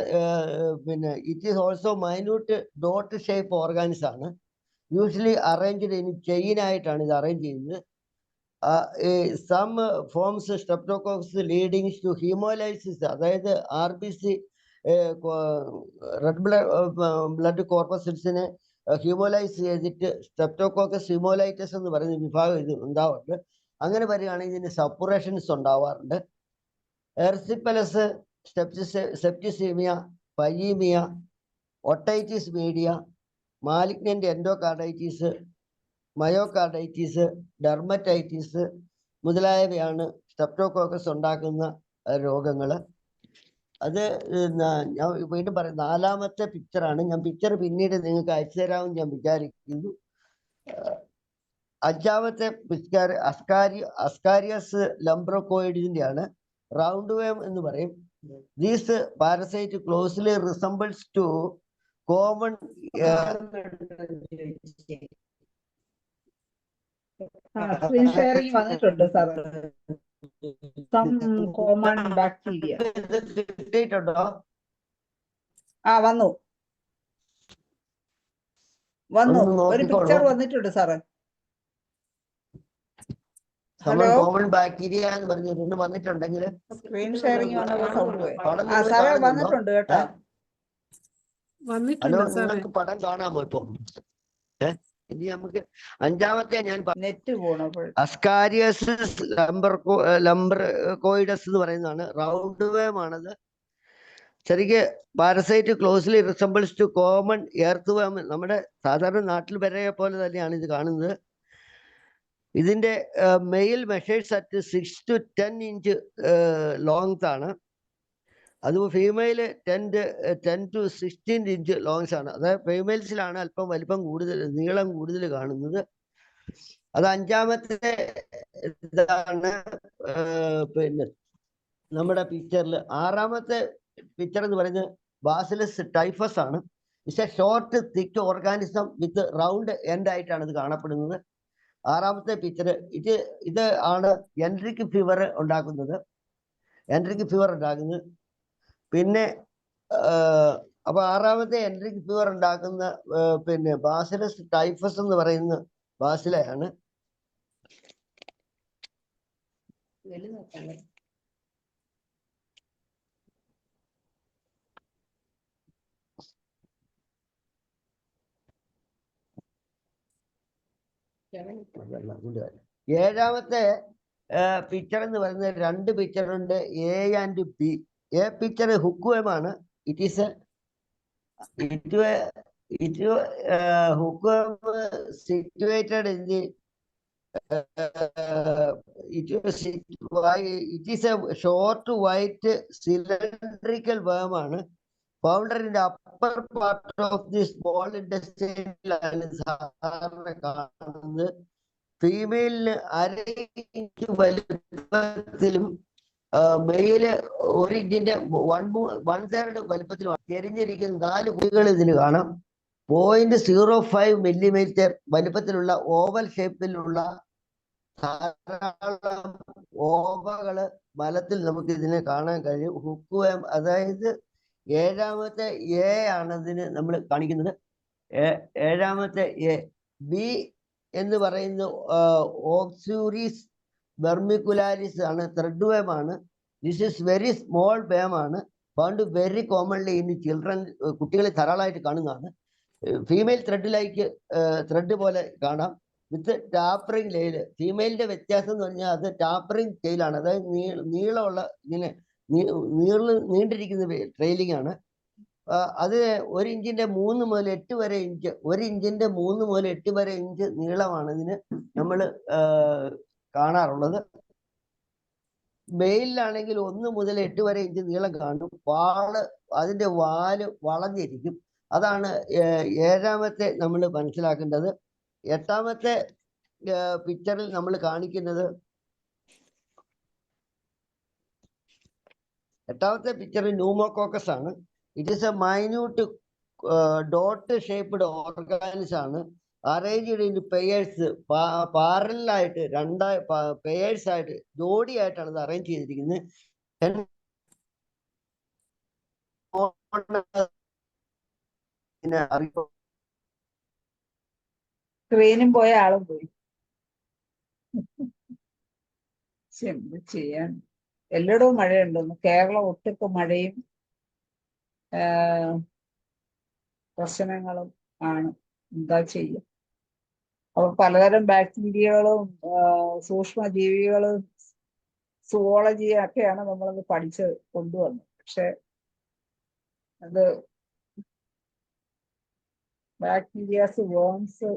പിന്നെ it is also minute dot shape organism ആണ്. യൂഷ്വലി അറേഞ്ച്ഡ് ഇൻ ചെയിൻ ആയിട്ടാണ് ഇത് അറേഞ്ച് ചെയ്യുന്നത്. Some forms streptococcus leading to haemolysis, അതായത് RBC റെഡ് ബ്ലഡ് കോർപ്പസൽസിനെ ഹ്യൂമോലൈസ് ചെയ്തിട്ട് സ്ട്രെപ്റ്റോകോക്കസ് ഹ്യൂമോലൈറ്റസ് എന്ന് പറയുന്ന വിഭാഗം ഇത് ഉണ്ടാവാറുണ്ട്. അങ്ങനെ വരികയാണെങ്കിൽ ഇതിന് സപ്പുറേഷൻസ് ഉണ്ടാവാറുണ്ട്. Erysipelas, septicaemia, pyaemia, otitis media, malignant endocarditis, myocarditis, dermatitis മുതലായവയാണ് സ്ട്രെപ്റ്റോകോക്കസ് ഉണ്ടാക്കുന്ന രോഗങ്ങൾ. അത് ഞാൻ വീണ്ടും പറയാം, 4ാമത്തെ പിക്ചറാണ്. ഞാൻ പിക്ചർ പിന്നീട് നിങ്ങൾക്ക് അയച്ചു തരാമെന്ന് ഞാൻ വിചാരിക്കുന്നു. 5ാമത്തെ പിക്ചർ അസ്കാരിയസ് ലംബ്രോകോയിഡിന്റെ ആണ്. റൗണ്ട് വേം എന്ന് പറയും. These parasite closely resembles to common screen sharing വന്നിട്ടുണ്ട് സാർ. സം കോമൺ ബാക്ടീരിയ കിട്ടിയിട്ടുണ്ടോ? വന്നു ഒന്ന് ഒരു നോക്കിക്കോളൂ. പിക്ചർ വന്നിട്ടുണ്ട് സാറ്. നമ്മൾ ഹലോ, കോമൺ ബാക്ടീരിയ എന്ന് പറഞ്ഞിട്ടുണ്ട്. വന്നിട്ടുണ്ടെങ്കിൽ സ്ക്രീൻ ഷെയറിംഗ് വന്നപ്പോ സൗണ്ട് പോയി. പടം നിങ്ങൾ സാറേ കാണുന്നുണ്ടോ? വന്നിട്ടുണ്ട് കേട്ടോ. ഹലോ, വന്നിട്ടുണ്ട് സാറേ. നിങ്ങൾക്ക് പടം കാണാമോ ഇപ്പൊ? ഇനി നമുക്ക് 5ാമത്തെ ഞാൻ നെറ്റ് പോണപ്പോൾ അസ്കാരിയസ് ലംബ്രകോയിഡസ് എന്ന് പറയുന്നതാണ്. റൗണ്ട് വേം ആണത്. ശരിക്ക് parasite closely resembles to common earthworm. നമ്മുടെ സാധാരണ നാട്ടിൽ വരെ പോലെ തന്നെയാണ് ഇത് കാണുന്നത്. ഇതിന്റെ male measures at 6 to 10 inch longs ആണ്. അത് ഫീമെയില് 10 to 16 ഇഞ്ച് ലോങ്സ് ആണ്. അതായത് ഫീമെയിൽസിലാണ് അല്പം വലിപ്പം കൂടുതൽ, നീളം കൂടുതൽ കാണുന്നത്. അത് 5ാമത്തെ ഇതാണ്. പിന്നെ നമ്മുടെ പിക്ചറിൽ 6ാമത്തെ പിക്ചർ എന്ന് പറയുന്നത് ബാസിലസ് ടൈഫസ് ആണ്. It's A short thick organism with round end ആയിട്ടാണ് ഇത് കാണപ്പെടുന്നത്. 6ാമത്തെ പിക്ചർ ഇത് ആണ് എൻട്രിക് ഫീവർ ഉണ്ടാക്കുന്നത്. പിന്നെ അപ്പൊ 6ാമത്തെ എൻട്രിക് ഫീവർ ഉണ്ടാക്കുന്ന പിന്നെ ബാസിലസ് ടൈഫസ് എന്ന് പറയുന്ന ബാസിലയാണ്. ഏഴാമത്തെ പിക്ചർ എന്ന് പറയുന്നത് 2 പിക്ചറുണ്ട്, A and B. A picture ഹുക്വേമാണ്. Hookworm situated in the it is a short white cylindrical worm ആണ്. Found in the upper part of the small ഇൻഡസ്ട്രിയിലാണ് സാധാരണ കാണുന്നത്. ഫീമെയിലിന് 1/2 ഇഞ്ച് വലുപ്പത്തിലും മെയില് 1 ഇഞ്ചിന്റെ 1/3 വലുപ്പത്തിലുമാണ്. ചെരിഞ്ഞിരിക്കുന്ന 4 കുഴികൾ ഇതിന് കാണാം. 0.05 മില്ലിമീറ്റർ വലുപ്പത്തിലുള്ള ഓവൽ ഷേപ്പിലുള്ള ധാരാളം ഓവകള് മലത്തിൽ നമുക്ക് ഇതിനെ കാണാൻ കഴിയും. ഹുക്വേം, അതായത് 7ാമത്തെ എ ആണ് ഇതിന് നമ്മൾ കാണിക്കുന്നത്. 7ാമത്തെ എ. ബി എന്ന് പറയുന്ന ഓക്സൂരീസ് വെർമിക്കുലാരിസ് ആണ്. ത്രെഡ് വേം ആണ്. ദിസ് ഈസ് വെരി സ്മോൾ വേം ആണ്. Found very commonly in children. കുട്ടികളെ ധാരാളമായിട്ട് കാണുന്നതാണ്. ഫീമെയിൽ ത്രെഡ് പോലെ കാണാം. വിത്ത് ടാപ്പറിംഗ് ലെയിൽ. ഫീമെയിലിന്റെ വ്യത്യാസം എന്ന് പറഞ്ഞാൽ അത് ടാപ്പറിംഗ് ടെയിലാണ്. അതായത് നീളമുള്ള ഇങ്ങനെ നീണ്ടിരിക്കുന്ന ട്രെയിലിംഗ് ആണ്. അത് 1 ഇഞ്ചിന്റെ 3 മുതൽ 8 വരെ ഇഞ്ച് 1 ഇഞ്ചിന്റെ 3 മുതൽ 8 വരെ ഇഞ്ച് നീളമാണ് ഇതിന് നമ്മൾ കാണാറുള്ളത്. മെയിലാണെങ്കിൽ 1 മുതൽ 8 വരെ ഇഞ്ച് നീളം കാണും. അതിന്റെ വാല് വളഞ്ഞിരിക്കും. അതാണ് 7ാമത്തെ നമ്മൾ മനസ്സിലാക്കേണ്ടത്. 8ാമത്തെ പിക്ചറിൽ നമ്മൾ കാണിക്കുന്നത് 8ാമത്തെ പിക്ചർ ന്യൂമോകോക്കസ് ആണ്. It is A minute dot shaped organism ആണ്. അറേഞ്ച്ഡ് ഇൻ പെയേഴ്സ്, പാരലായിട്ട് പെയേഴ്സ് ആയിട്ട് ജോഡിയായിട്ടാണ് ഇത് അറേഞ്ച് ചെയ്തിരിക്കുന്നത്. സ്ക്രീനും പോയ ആളും പോയി. എന്ത് ചെയ്യാൻ, എല്ലായിടവും മഴയുണ്ടെന്ന്. കേരളം ഒട്ടുക്ക് മഴയും പ്രശ്നങ്ങളും ആണ്. എന്താ ചെയ്യുക? അപ്പൊ പലതരം ബാക്ടീരിയകളും സൂക്ഷ്മജീവികളും സുവോളജിയും ഒക്കെയാണ് നമ്മളത് പഠിച്ച് കൊണ്ടുവന്നത്. പക്ഷെ അത് ബാക്ടീരിയാസ്, വേംസ്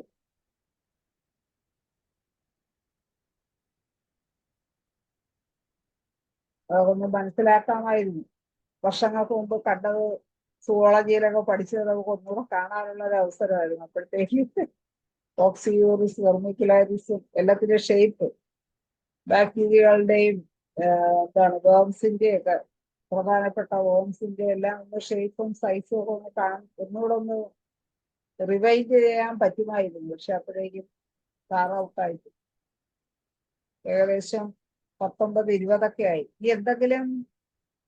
ഒന്ന് മനസ്സിലാക്കാമായിരുന്നു. വർഷങ്ങൾക്ക് മുമ്പ് കണ്ടത് സുവോളജിയിലൊക്കെ പഠിച്ചത് നമുക്ക് ഒന്നുകൂടെ കാണാനുള്ള ഒരു അവസരമായിരുന്നു. അപ്പോഴത്തേക്ക് ഓക്സിയോറിസ് വെർമിക്കുലാരിസും എല്ലാത്തിന്റെയും ഷേപ്പ്, ബാക്ടീരിയകളുടെയും എന്താണ് വേംസിന്റെ ഒക്കെ പ്രധാനപ്പെട്ട വേംസിന്റെ എല്ലാം ഒന്ന് ഷേപ്പും സൈസും ഒക്കെ ഒന്നുകൂടെ ഒന്ന് റിവൈൻഡ് ചെയ്യാൻ പറ്റുമായിരുന്നു. പക്ഷെ അപ്പോഴേക്കും കാർ ഔട്ടായി. ഏകദേശം 19-20 ആയി. ഇനി എന്തെങ്കിലും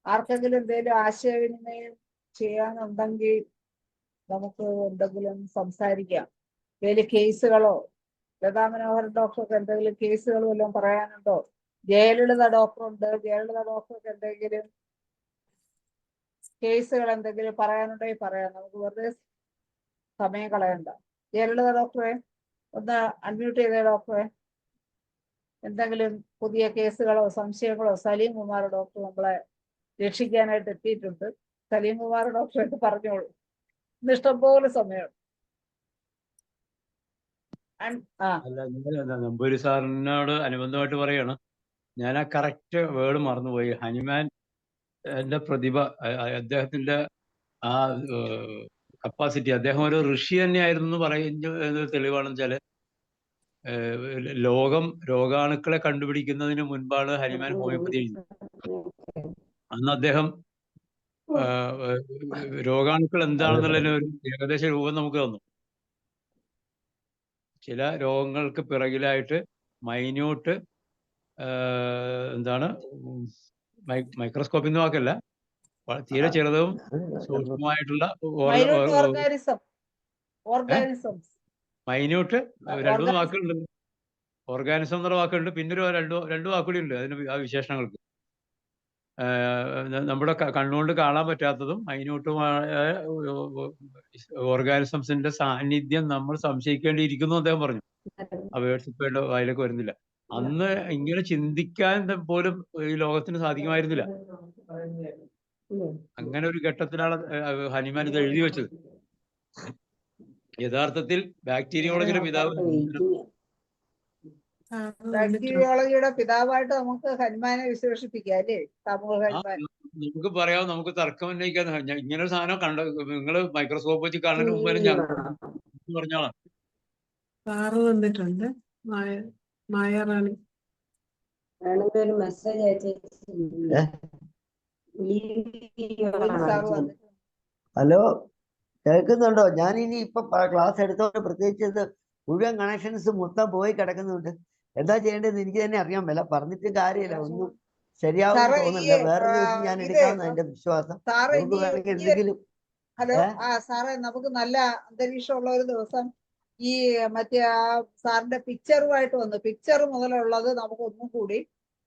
ആർക്കെങ്കിലും എന്തെങ്കിലും ആശയവിനിമയം ചെയ്യാനുണ്ടെങ്കിൽ നമുക്ക് എന്തെങ്കിലും സംസാരിക്കാം. എന്തെങ്കിലും കേസുകളോ, ലതാ മനോഹരൻ ഡോക്ടർക്ക് എന്തെങ്കിലും കേസുകളോ എല്ലാം പറയാനുണ്ടോ? ജയലളിത ഡോക്ടറുണ്ട്. ജയലളിത ഡോക്ടർക്ക് എന്തെങ്കിലും കേസുകൾ എന്തെങ്കിലും പറയാനുണ്ടെങ്കിൽ പറയാം. നമുക്ക് വെറുതെ സമയം കളയണ്ട. ജയലളിത ഡോക്ടറെ ഒന്ന് അൺമ്യൂട്ട് ചെയ്തേ ഡോക്ടറെ. എന്തെങ്കിലും പുതിയ കേസുകളോ സംശയങ്ങളോ? സലീം കുമാർ ഡോക്ടർ നമ്മളെ രക്ഷിക്കാനായിട്ട് എത്തിയിട്ടുണ്ട്. സലീം കുമാർ ഡോക്ടറായിട്ട് പറഞ്ഞോളൂ. ഇന്ന് ഇഷ്ടംപോലെ സമയം. അല്ല, നമ്പൂരി സാറിനോട് അനുബന്ധമായിട്ട് പറയാണ്, ഞാൻ ആ കറക്റ്റ് വേർഡ് മറന്നുപോയി. ഹനുമാൻ എന്റെ പ്രതിഭ, അദ്ദേഹത്തിന്റെ ആ കപ്പാസിറ്റി, അദ്ദേഹം ഒരു ഋഷി തന്നെയായിരുന്നു എന്ന് പറയുന്ന തെളിവാണെന്ന് വെച്ചാല്, രോഗാണുക്കളെ കണ്ടുപിടിക്കുന്നതിന് മുൻപാണ് ഹനുമാൻ ഹോമിയോപ്പതി എഴുതുന്നത്. അന്ന് അദ്ദേഹം രോഗാണുക്കൾ എന്താണെന്നുള്ളതിന് ഒരു ഏകദേശ രൂപം നമുക്ക് തന്നു. ചില രോഗങ്ങൾക്ക് പിറകിലായിട്ട് മൈന്യൂട്ട് എന്താണ് മൈക്രോസ്കോപ്പിൽ നിന്ന് വാക്കല്ല, തീരെ ചെറുതും സൂക്ഷ്മമായിട്ടുള്ള മൈന്യൂട്ട് 2-3 വാക്കുകളുണ്ട്. ഓർഗാനിസം എന്നുള്ള വാക്കുണ്ട്, പിന്നെ ഒരു രണ്ട് വാക്കുകൂടി ഉണ്ട് അതിന് ആ വിശേഷണങ്ങൾക്ക്. നമ്മുടെ കണ്ണുകൊണ്ട് കാണാൻ പറ്റാത്തതും മൈന്യൂട്ടുമായ ഓർഗാനിസംസിന്റെ സാന്നിധ്യം നമ്മൾ സംശയിക്കേണ്ടിയിരിക്കുന്നു അദ്ദേഹം പറഞ്ഞു. ആ വേർഡ്സ് ഇപ്പൊ വായിലേക്ക് വരുന്നില്ല. അന്ന് ഇങ്ങനെ ചിന്തിക്കാൻ പോലും ഈ ലോകത്തിന് സാധിക്കുമായിരുന്നില്ല. അങ്ങനെ ഒരു ഘട്ടത്തിലാണ് ഹനുമാൻ ഇത് എഴുതി വെച്ചത്. യഥാർത്ഥത്തിൽ ബാക്ടീരിയോളജിയുടെ പിതാവ് ബാക്ടീരിയോളജിയുടെ പിതാവായിട്ട് നമുക്ക് ഹനുമാനെ വിശേഷിപ്പിക്കാം അല്ലേ? നമുക്ക് പറയാം, നമുക്ക് തർക്കം ഉന്നയിക്കാൻ. ഇങ്ങനെ ഒരു സാധനം കണ്ട നിങ്ങള് മൈക്രോസ്കോപ്പ് വെച്ച് കാണുന്നതിന് മുമ്പ് ഞാൻ പറഞ്ഞോളാം. സാറ് വന്നിട്ടുണ്ട്, മായാറാണി. ഒരു മെസ്സേജ് അയച്ചു. ഹലോ, കേൾക്കുന്നുണ്ടോ? ഞാൻ ഇനി ഇപ്പൊ ക്ലാസ് എടുത്തോണ്ട് പ്രത്യേകിച്ച് മുഴുവൻ കണക്ഷൻസ് മൊത്തം പോയി കിടക്കുന്നുണ്ട്. എന്താ ചെയ്യേണ്ടതെന്ന് എനിക്ക് തന്നെ അറിയാൻ മേല. പറഞ്ഞിട്ട് കാര്യമില്ല, ഒന്നും ശരിയാവും തോന്നില്ല. വേറൊരു ദിവസം ഞാൻ എടുക്കാമെന്ന് എന്റെ വിശ്വാസം. എന്തെങ്കിലും ഹലോ, സാറേ, നമുക്ക് നല്ല അന്തരീക്ഷമുള്ള ഒരു ദിവസം ഈ മറ്റേ ആ സാറിന്റെ പിക്ചറുമായിട്ട് വന്നു. പിക്ചർ മുതലുള്ളത് നമുക്ക് ഒന്നും കൂടി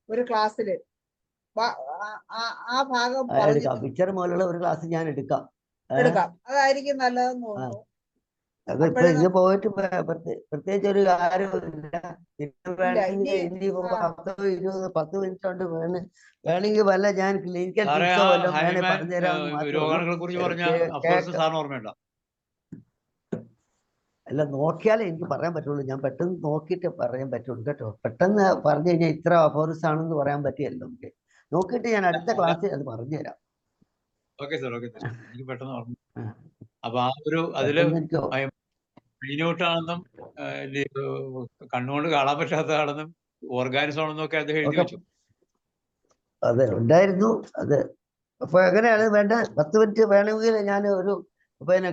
ഒരു ക്ലാസ്സില് ആ ഭാഗം പിക്ചർ മുതലുള്ള ഒരു ക്ലാസ് ഞാൻ എടുക്കാം. അതായിരിക്കും നല്ലതെന്ന് തോന്നുന്നു. അതിപ്പോ ഇത് പോയിട്ട് പ്രത്യേകിച്ച് ഒരു കാര്യമില്ല. ഇനിയിപ്പോ 10 മിനിറ്റ് കൊണ്ട് വേണമെങ്കിൽ വല്ല ഞാൻ ക്ലിനിക്കൽ ടിപ്സോ വല്ലതും വേണേ പറഞ്ഞുതരാം. അല്ല, നോക്കിയാലേ എനിക്ക് പറയാൻ പറ്റുള്ളൂ. ഞാൻ പെട്ടെന്ന് നോക്കിയിട്ട് പറയാൻ പറ്റുള്ളൂ കേട്ടോ. പെട്ടെന്ന് പറഞ്ഞു കഴിഞ്ഞാൽ ഇത്ര അഫോർസ് ആണെന്ന് പറയാൻ പറ്റിയല്ലോ. നമുക്ക് നോക്കിയിട്ട് ഞാൻ അടുത്ത ക്ലാസ്സിൽ അത് പറഞ്ഞുതരാം. എനിക്ക് പെട്ടെന്ന് പറഞ്ഞു. അപ്പൊ ആ ഒരു അതില് മൈന്യൂട്ടാണെന്നും കണ്ണുകൊണ്ട് കാണാൻ പറ്റാത്തതാണെന്നും ഓർഗാനിസം ആണെന്നും ഒക്കെ അദ്ദേഹം എഴുതി വെച്ചു. അതെ, ഉണ്ടായിരുന്നു അത്. അപ്പൊ എങ്ങനെയാണ് വേണ്ട? 10 മിനിറ്റ് വേണമെങ്കിൽ ഞാൻ ഒരു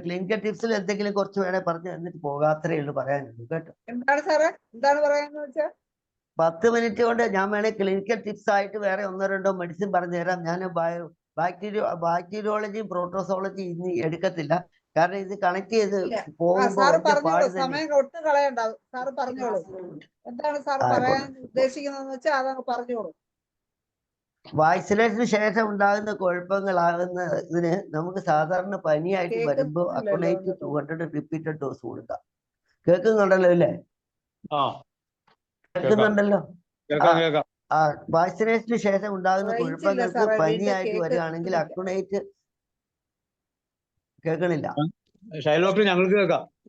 ക്ലിനിക്കൽ ടിപ്സിൽ എന്തെങ്കിലും കുറച്ച് വേണേ പറഞ്ഞു തന്നിട്ട് പോകാത്രേ ഉള്ളൂ പറയാനുള്ളൂ കേട്ടോ. എന്താണ് സാറേ, എന്താണ് പറയാന്ന് വെച്ചാൽ 10 മിനിറ്റ് കൊണ്ട് ഞാൻ വേണേ ക്ലിനിക്കൽ ടിപ്സ് ആയിട്ട് വേറെ 1-2 മെഡിസിൻ പറഞ്ഞു തരാം. ഞാൻ ബാക്ടീരിയോളജിയും പ്രോട്ടോസോളജിയും ഇനി എടുക്കത്തില്ല. കാരണം ഇത് കണക്ട് ചെയ്ത് പോകുമ്പോൾ സമയം ഒട്ടും കളയണ്ട. സാറ് പറഞ്ഞോളൂ, എന്താണ് സാർ പറയാൻ ഉദ്ദേശിക്കുന്നതെന്ന് വെച്ചാൽ അതങ്ങ് പറഞ്ഞോളൂ. വാക്സിനേഷന് ശേഷം ഉണ്ടാകുന്ന കുഴപ്പങ്ങളാകുന്നതിന് നമുക്ക് സാധാരണ പനിയായിട്ട് വരുമ്പോൾ അക്കോണൈറ്റ് 200 റിപ്പീറ്റഡ് ഡോസ് കൊടുക്കാം. കേൾക്കുന്നുണ്ടല്ലോ അല്ലേ? കേൾക്കുന്നുണ്ടല്ലോ. വാക്സിനേഷന് ശേഷം ഉണ്ടാകുന്ന കുഴപ്പങ്ങൾക്ക് പനിയായിട്ട് വരികയാണെങ്കിൽ അക്കോണൈറ്റ് കേൾക്കണില്ല. ഞങ്ങൾക്ക്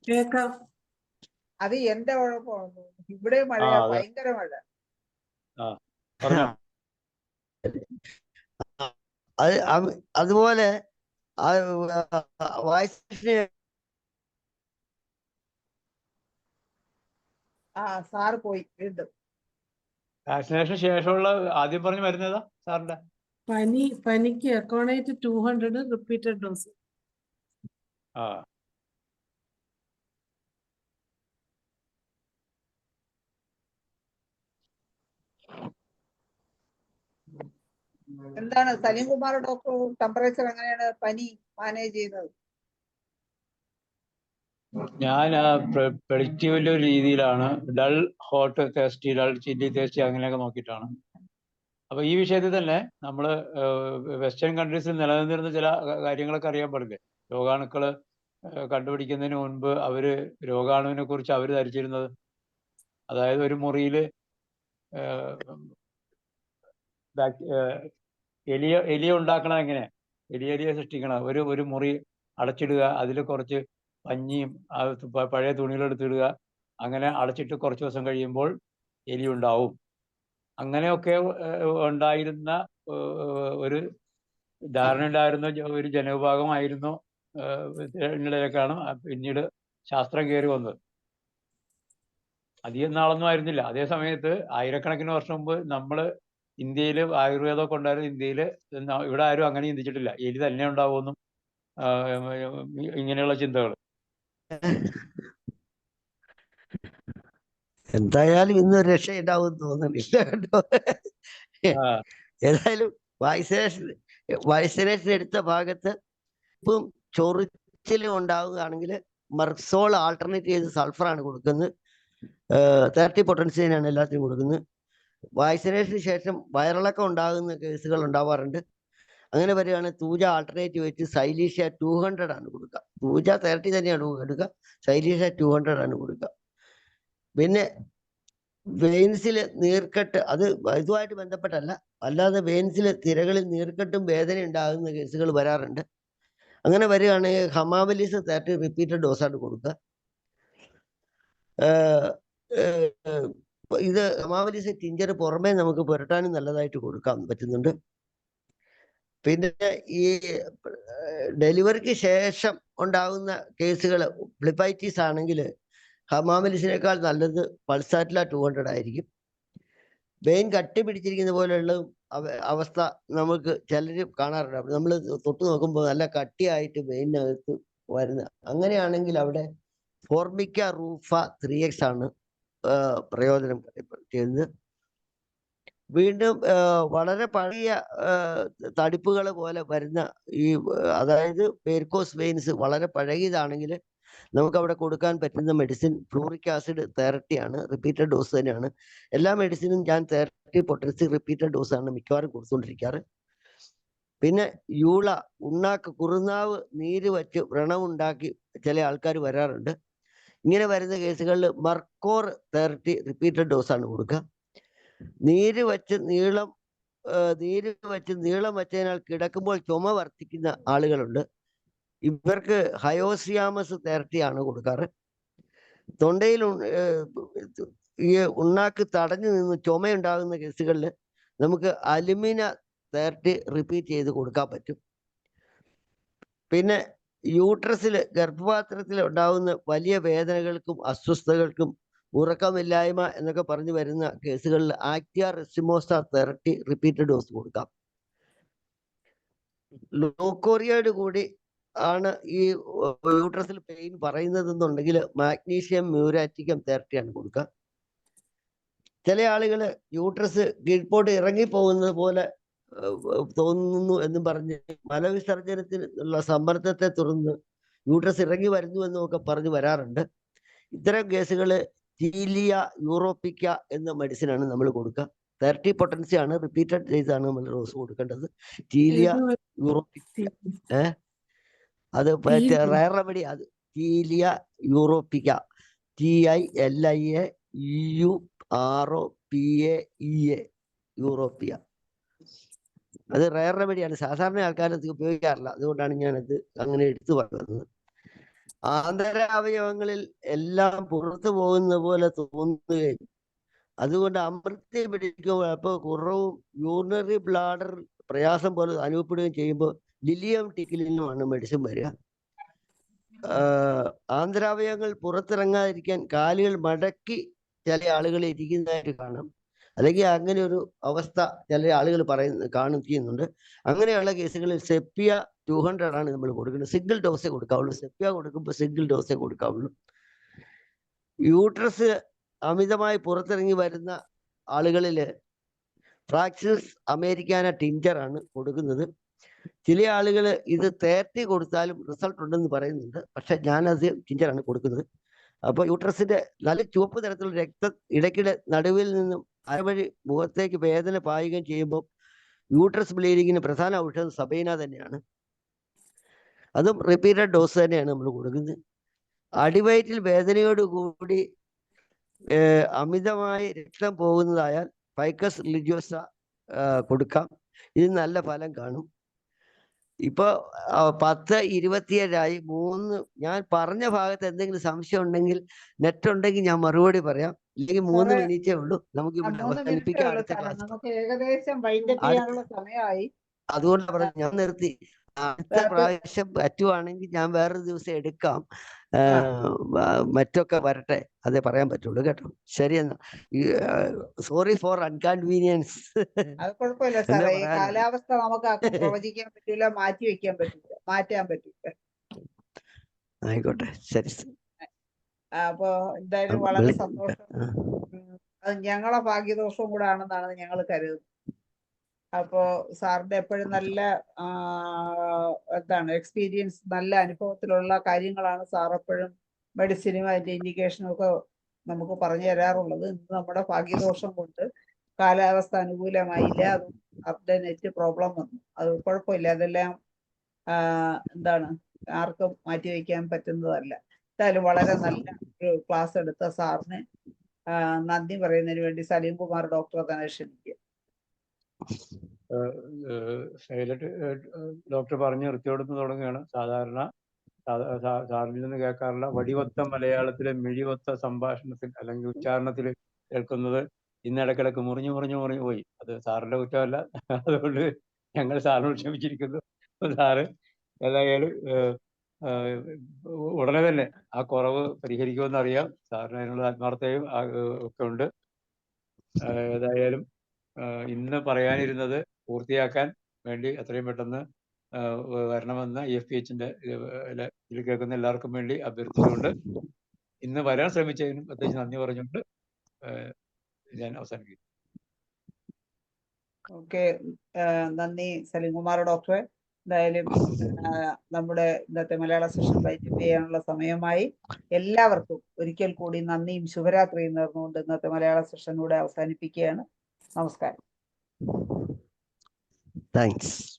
കേൾക്കാം. അത് എന്റെ കുഴപ്പമാണ്. ഇവിടെ മഴ, ഭയങ്കര മഴ. അതുപോലെ വാക്സിനേഷന് സാറ് പോയി വീണ്ടും. വാക്സിനേഷൻ ശേഷമുള്ള ആദ്യം പറഞ്ഞ മരുന്നേതാ സാറിന്റെ? പനിക്ക് അക്കോണേറ്റ് 200 റിപ്പീറ്റഡ് ഡോസ്. ആ എന്താണ് സലീം കുമാർ ഡോക്ടർ ടെമ്പറേച്ചർ എങ്ങനെയാണ് പനി മാനേജ് ചെയ്യുന്നത്? ഞാൻ പ്രെഡിക്റ്റീവിന്റെ ഒരു രീതിയിലാണ് dull hot thirsty, dull chilli thirsty അങ്ങനെയൊക്കെ നോക്കിയിട്ടാണ്. അപ്പൊ ഈ വിഷയത്തിൽ തന്നെ നമ്മൾ വെസ്റ്റേൺ കൺട്രീസിൽ നിലനിന്നിരുന്ന ചില കാര്യങ്ങളൊക്കെ അറിയാൻ പാടില്ലേ? രോഗാണുക്കള് കണ്ടുപിടിക്കുന്നതിന് മുൻപ് അവര് രോഗാണുവിനെ കുറിച്ച് അവർ ധരിച്ചിരുന്നത്, അതായത് ഒരു മുറിയില് എലിയ ഉണ്ടാക്കണത് എങ്ങനെ, എലിയെ സൃഷ്ടിക്കണം, ഒരു മുറി അടച്ചിടുക, അതിൽ കുറച്ച് പഞ്ഞിയും പഴയ തുണികളെടുത്തിടുക, അങ്ങനെ അടച്ചിട്ട് കുറച്ച് ദിവസം കഴിയുമ്പോൾ എലി ഉണ്ടാവും. അങ്ങനെയൊക്കെ ഉണ്ടായിരുന്ന ഒരു ധാരണ ഉണ്ടായിരുന്ന ഒരു ജനവിഭാഗമായിരുന്നു ിലേക്കാണ് പിന്നീട് ശാസ്ത്രം കയറി വന്നത്. അധികം നാളൊന്നും ആയിരുന്നില്ല. അതേ സമയത്ത് ആയിരക്കണക്കിന് വർഷം മുമ്പ് നമ്മൾ ഇന്ത്യയിൽ ആയുർവേദമൊക്കെ ഉണ്ടായിരുന്ന ഇന്ത്യയിൽ ഇവിടെ ആരും അങ്ങനെ ചിന്തിച്ചിട്ടില്ല, എലി തന്നെ ഉണ്ടാവുമെന്നും ഇങ്ങനെയുള്ള ചിന്തകൾ. എന്തായാലും ഇന്ന് രക്ഷയുണ്ടാവും തോന്നുന്നില്ല കേട്ടോ. ഏതായാലും വാക്സിനേഷൻ എടുത്ത ഭാഗത്ത് ഇപ്പം ചൊറിച്ചിലും ഉണ്ടാവുകയാണെങ്കിൽ മർസോൾ ആൾട്ടർനേറ്റ് ചെയ്ത് സൾഫറാണ് കൊടുക്കുന്നത്. 30 പൊട്ടൻഷ്യനാണ് എല്ലാത്തിനും കൊടുക്കുന്നത്. വാക്സിനേഷന് ശേഷം വയറിളക്കം ഉണ്ടാകുന്ന കേസുകൾ ഉണ്ടാവാറുണ്ട്. അങ്ങനെ വരികയാണെങ്കിൽ തൂജ ആൾട്ടർനേറ്റ് വെച്ച് സൈലീഷ്യ 200 ആണ് കൊടുക്കുക. തൂജ 30 തന്നെയാണ് എടുക്കുക, സൈലീഷ്യ 200 ആണ് കൊടുക്കുക. പിന്നെ വെയിൻസിൽ നീർക്കെട്ട്, അത് ഇതുമായിട്ട് ബന്ധപ്പെട്ടല്ല, അല്ലാതെ വെയിൻസിൽ തിരകളിൽ നീർക്കെട്ടും വേദന ഉണ്ടാകുന്ന കേസുകൾ വരാറുണ്ട്. അങ്ങനെ വരികയാണെങ്കിൽ ഹമാവലിസ് 30 റിപ്പീറ്റഡ് ഡോസാണ് കൊടുക്കുക. ഇത് ഹമാവലിസ് ടിഞ്ചർ പുറമേ നമുക്ക് പുരട്ടാനും നല്ലതായിട്ട് കൊടുക്കാൻ പറ്റുന്നുണ്ട്. പിന്നെ ഈ ഡെലിവറിക്ക് ശേഷം ഉണ്ടാകുന്ന കേസുകൾ ഫ്ലിപ്പൈറ്റിസ് ആണെങ്കിൽ ഹമാവലിസിനേക്കാൾ നല്ലത് പൾസാറ്റില 200 ആയിരിക്കും. വെയിൻ കട്ടി പിടിച്ചിരിക്കുന്ന പോലെയുള്ള അവസ്ഥ നമുക്ക് ചിലർ കാണാറുണ്ട്. നമ്മൾ തൊട്ട് നോക്കുമ്പോൾ നല്ല കട്ടിയായിട്ട് വെയിനകത്ത് വരുന്ന, അങ്ങനെയാണെങ്കിൽ അവിടെ ഫോർമിക്ക റൂഫ 3x ആണ് പ്രയോജനം ചെയ്യുന്നത്. വീണ്ടും വളരെ പഴയ തടിപ്പുകൾ പോലെ വരുന്ന ഈ, അതായത് പേർക്കോസ് വെയിൻസ് വളരെ പഴകിയതാണെങ്കിൽ നമുക്ക് അവിടെ കൊടുക്കാൻ പറ്റുന്ന മെഡിസിൻ ഫ്ലൂറിക് ആസിഡ് 30 ആണ്, റിപ്പീറ്റഡ് ഡോസ് തന്നെയാണ്. എല്ലാ മെഡിസിനും ഞാൻ 30 പൊട്ടൻസി റിപ്പീറ്റഡ് ഡോസാണ് മിക്കവാറും കൊടുത്തുകൊണ്ടിരിക്കാറ്. പിന്നെ യൂള, ഉണ്ണാക്ക്, കുറുനാവ് നീര് വച്ച് വ്രണമുണ്ടാക്കി ചില ആൾക്കാർ വരാറുണ്ട്. ഇങ്ങനെ വരുന്ന കേസുകളിൽ മർക്കോർ 30 റിപ്പീറ്റഡ് ഡോസാണ് കൊടുക്കുക. നീര് വച്ച് നീളം വച്ചതിനാൽ കിടക്കുമ്പോൾ ചുമ വർദ്ധിക്കുന്ന ആളുകളുണ്ട്. ഇവർക്ക് ഹയോസിയാമസ് 30 ആണ് കൊടുക്കാറ്. തൊണ്ടയിൽ ഈ ഉണ്ണാക്ക് തടഞ്ഞു നിന്ന് ചുമയുണ്ടാകുന്ന കേസുകളിൽ നമുക്ക് അലുമിന 30 റിപ്പീറ്റ് ചെയ്ത് കൊടുക്കാൻ പറ്റും. പിന്നെ യൂട്രസിൽ, ഗർഭപാത്രത്തിൽ ഉണ്ടാകുന്ന വലിയ വേദനകൾക്കും അസ്വസ്ഥതകൾക്കും ഉറക്കമില്ലായ്മ എന്നൊക്കെ പറഞ്ഞു വരുന്ന കേസുകളിൽ ആക്ടിയ റെസിമോസ 30 റിപ്പീറ്റഡ് ഡോസ് കൊടുക്കാം. ലൂക്കോറിയയോട് കൂടി ആണ് ഈ യൂട്രസിൽ പെയിൻ പറയുന്നതെന്നുണ്ടെങ്കിൽ മാഗ്നീഷ്യം മ്യൂരാറ്റിക്കം 30 ആണ് കൊടുക്കുക. ചില ആളുകൾ യൂട്രസ് കീഴ്പോട്ട് ഇറങ്ങിപ്പോകുന്നത് പോലെ തോന്നുന്നു എന്നും പറഞ്ഞ് മലവിസർജനത്തിനുള്ള സമ്മർദ്ദത്തെ തുടർന്ന് യൂട്രസ് ഇറങ്ങി വരുന്നു എന്നൊക്കെ പറഞ്ഞു വരാറുണ്ട്. ഇത്തരം കേസുകൾ ടീലിയ യൂറോപ്പിക്ക എന്ന മെഡിസിനാണ് നമ്മൾ കൊടുക്കുക. 30 പൊട്ടൻസി ആണ്, റിപ്പീറ്റഡ് ചെയ്താണ് നമ്മൾ ഡോസ് കൊടുക്കേണ്ടത്. ടീലിയ യൂറോപ്പിക്ക, അത് റയർ റെമഡി, അത് ടീലിയ യൂറോപ്പിക്ക, TILIA യൂറോപ്പിയ. അത് റയർ റെമഡിയാണ്, സാധാരണ ആൾക്കാരത് ഉപയോഗിക്കാറില്ല. അതുകൊണ്ടാണ് ഞാനത് അങ്ങനെ എടുത്തു പറയുന്നത്. ആന്തരാവയവങ്ങളിൽ എല്ലാം പുറത്തു പോകുന്ന പോലെ തോന്നുകയും അതുകൊണ്ട് അമൃത്തി പിടിക്കുമ്പോൾ അപ്പോൾ കുറവും യൂറിനറി ബ്ലാഡർ പ്രയാസം പോലെ അനുഭവപ്പെടുകയും ചെയ്യുമ്പോൾ ലിലിയം ടിക്കിൽ നിന്നുമാണ് മെഡിസിൻ വരിക. ആന്തരാവയവങ്ങൾ പുറത്തിറങ്ങാതിരിക്കാൻ കാലുകൾ മടക്കി ചില ആളുകൾ ഇരിക്കുന്നതായിട്ട് കാണാം. അല്ലെങ്കിൽ അങ്ങനെ ഒരു അവസ്ഥ ചില ആളുകൾ ചെയ്യുന്നുണ്ട്. അങ്ങനെയുള്ള കേസുകളിൽ സെപ്പിയ 200 ആണ് നമ്മൾ കൊടുക്കുന്നത്. സിംഗിൾ ഡോസേ കൊടുക്കാവുള്ളൂ. സെപ്പിയ കൊടുക്കുമ്പോൾ സിംഗിൾ ഡോസേ കൊടുക്കാവുള്ളൂ. യൂട്രസ് അമിതമായി പുറത്തിറങ്ങി വരുന്ന ആളുകളിൽ ഫ്രാക്സിസ് അമേരിക്കാന ടിഞ്ചറാണ് കൊടുക്കുന്നത്. ചില ആളുകൾ ഇത് 30 കൊടുത്താലും റിസൾട്ട് ഉണ്ടെന്ന് പറയുന്നുണ്ട്. പക്ഷെ ഞാനത് ടിഞ്ചറാണ് കൊടുക്കുന്നത്. അപ്പോൾ യൂട്രസിന്റെ നല്ല ചുവപ്പ് തരത്തിലുള്ള രക്തം ഇടയ്ക്കിടെ നടുവിൽ നിന്നും അരവഴി മുഖത്തേക്ക് വേദന പായുകയും ചെയ്യുമ്പോൾ യൂട്രസ് ബ്ലീഡിങ്ങിന് പ്രധാന ഔഷധം സബൈന തന്നെയാണ്. അതും റിപ്പീറ്റഡ് ഡോസ് തന്നെയാണ് നമ്മൾ കൊടുക്കുന്നത്. അടിവയറ്റിൽ വേദനയോട് കൂടി അമിതമായി രക്തം പോകുന്നതായാൽ ഫൈക്കസ് റിലിജിയോസ കൊടുക്കാം. ഇത് നല്ല ഫലം കാണും. ഇപ്പൊ 10:27 ഞാൻ പറഞ്ഞ ഭാഗത്ത് എന്തെങ്കിലും സംശയം ഉണ്ടെങ്കിൽ നെറ്റ് ഉണ്ടെങ്കിൽ ഞാൻ മറുപടി പറയാം. ഇല്ലെങ്കിൽ 3 മിനിറ്റേ ഉള്ളൂ. നമുക്ക് ഇവിടെ അവസാനിപ്പിക്കാം. അടുത്ത ക്ലാസ് നമുക്ക് ഏകദേശം വൈൻഡപ്പ് ചെയ്യാനുള്ള സമയമായി. അതുകൊണ്ട് പറഞ്ഞു ഞാൻ നിർത്തി. അടുത്ത പ്രാവശ്യം പറ്റുവാണെങ്കിൽ ഞാൻ വേറൊരു ദിവസം എടുക്കാം. മറ്റൊക്കെ വരട്ടെ, അതേ പറയാൻ പറ്റുള്ളൂ കേട്ടോ. ശരി എന്നാ, സോറി ഫോർ അൺകൺവീനിയൻസ്. അത് കുഴപ്പമില്ല സാറേ. ഈ കാലാവസ്ഥ നമുക്ക് പ്രവചിക്കാൻ പറ്റൂല, മാറ്റാൻ പറ്റൂല. ആയിക്കോട്ടെ, ശരി. അപ്പൊ എന്തായാലും വളരെ സന്തോഷം. അത് ഞങ്ങളെ ഭാഗ്യദോഷവും കൂടെ ആണെന്നാണ് ഞങ്ങൾ കരുതുന്നത്. അപ്പോ സാറിന്റെ എപ്പോഴും നല്ല എക്സ്പീരിയൻസ്, നല്ല അനുഭവത്തിലുള്ള കാര്യങ്ങളാണ് സാർ എപ്പോഴും മെഡിസിനും അതിന്റെ ഇൻഡിക്കേഷനും ഒക്കെ നമുക്ക് പറഞ്ഞു തരാറുള്ളത്. ഇന്ന് നമ്മുടെ ഭാഗ്യദോഷം കൊണ്ട് കാലാവസ്ഥ അനുകൂലമായില്ല. അത് നെറ്റ് പ്രോബ്ലം വന്നു. അത് കുഴപ്പമില്ല. അതെല്ലാം ആർക്കും മാറ്റിവെക്കാൻ പറ്റുന്നതല്ല. എന്തായാലും വളരെ നല്ല ഒരു ക്ലാസ് എടുത്ത സാറിന് നന്ദി പറയുന്നതിന് വേണ്ടി സലീം കുമാർ ഡോക്ടറെ തന്നെ ക്ഷണിക്കുക. ഡോക്ടർ പറഞ്ഞു നിർത്തിയോടുന്ന് തുടങ്ങുകയാണ്. സാറിൽ നിന്ന് കേൾക്കാറുള്ള വടിവത്ത മലയാളത്തിലെ മിഴിവത്ത സംഭാഷണത്തിൽ അല്ലെങ്കിൽ ഉച്ചാരണത്തിൽ കേൾക്കുന്നത് ഇന്ന് ഇടയ്ക്കിടയ്ക്ക് മുറിഞ്ഞു പോയി. അത് സാറിന്റെ കുറ്റമല്ല. അതുകൊണ്ട് ഞങ്ങൾ സാറിനോട് ക്ഷമിച്ചിരിക്കുന്നു. സാറ് ഏതായാലും ഉടനെ തന്നെ ആ കുറവ് പരിഹരിക്കുമെന്ന് അറിയാം. സാറിന് അതിനുള്ള ആത്മാർത്ഥതയും ഒക്കെ ഉണ്ട്. ഏതായാലും ഇന്ന് പറയാനിരുന്നത് പൂർത്തിയാക്കാൻ വേണ്ടി എത്രയും പെട്ടെന്ന് വരണമെന്ന് EFPHന്റെ ഇതിൽ കേൾക്കുന്ന എല്ലാവർക്കും വേണ്ടി അഭ്യർത്ഥിച്ചുകൊണ്ട് ഇന്ന് വരാൻ ശ്രമിച്ചതിനും പ്രത്യേകിച്ച് നന്ദി പറഞ്ഞുകൊണ്ട് ഞാൻ അവസാനിപ്പിക്കുന്നു. ഓക്കെ, നന്ദി സലീം കുമാർ ഡോക്ടറെ. എന്തായാലും നമ്മുടെ ഇന്നത്തെ മലയാള സെഷൻ വൈൻഡപ്പ് ചെയ്യാനുള്ള സമയമായി. എല്ലാവർക്കും ഒരിക്കൽ കൂടി നന്ദിയും ശുഭരാത്രിയും നേർന്നുകൊണ്ട് ഇന്നത്തെ മലയാള സെഷൻ കൂടെ അവസാനിപ്പിക്കുകയാണ്. നമസ്കാരം. താങ്ക്സ്.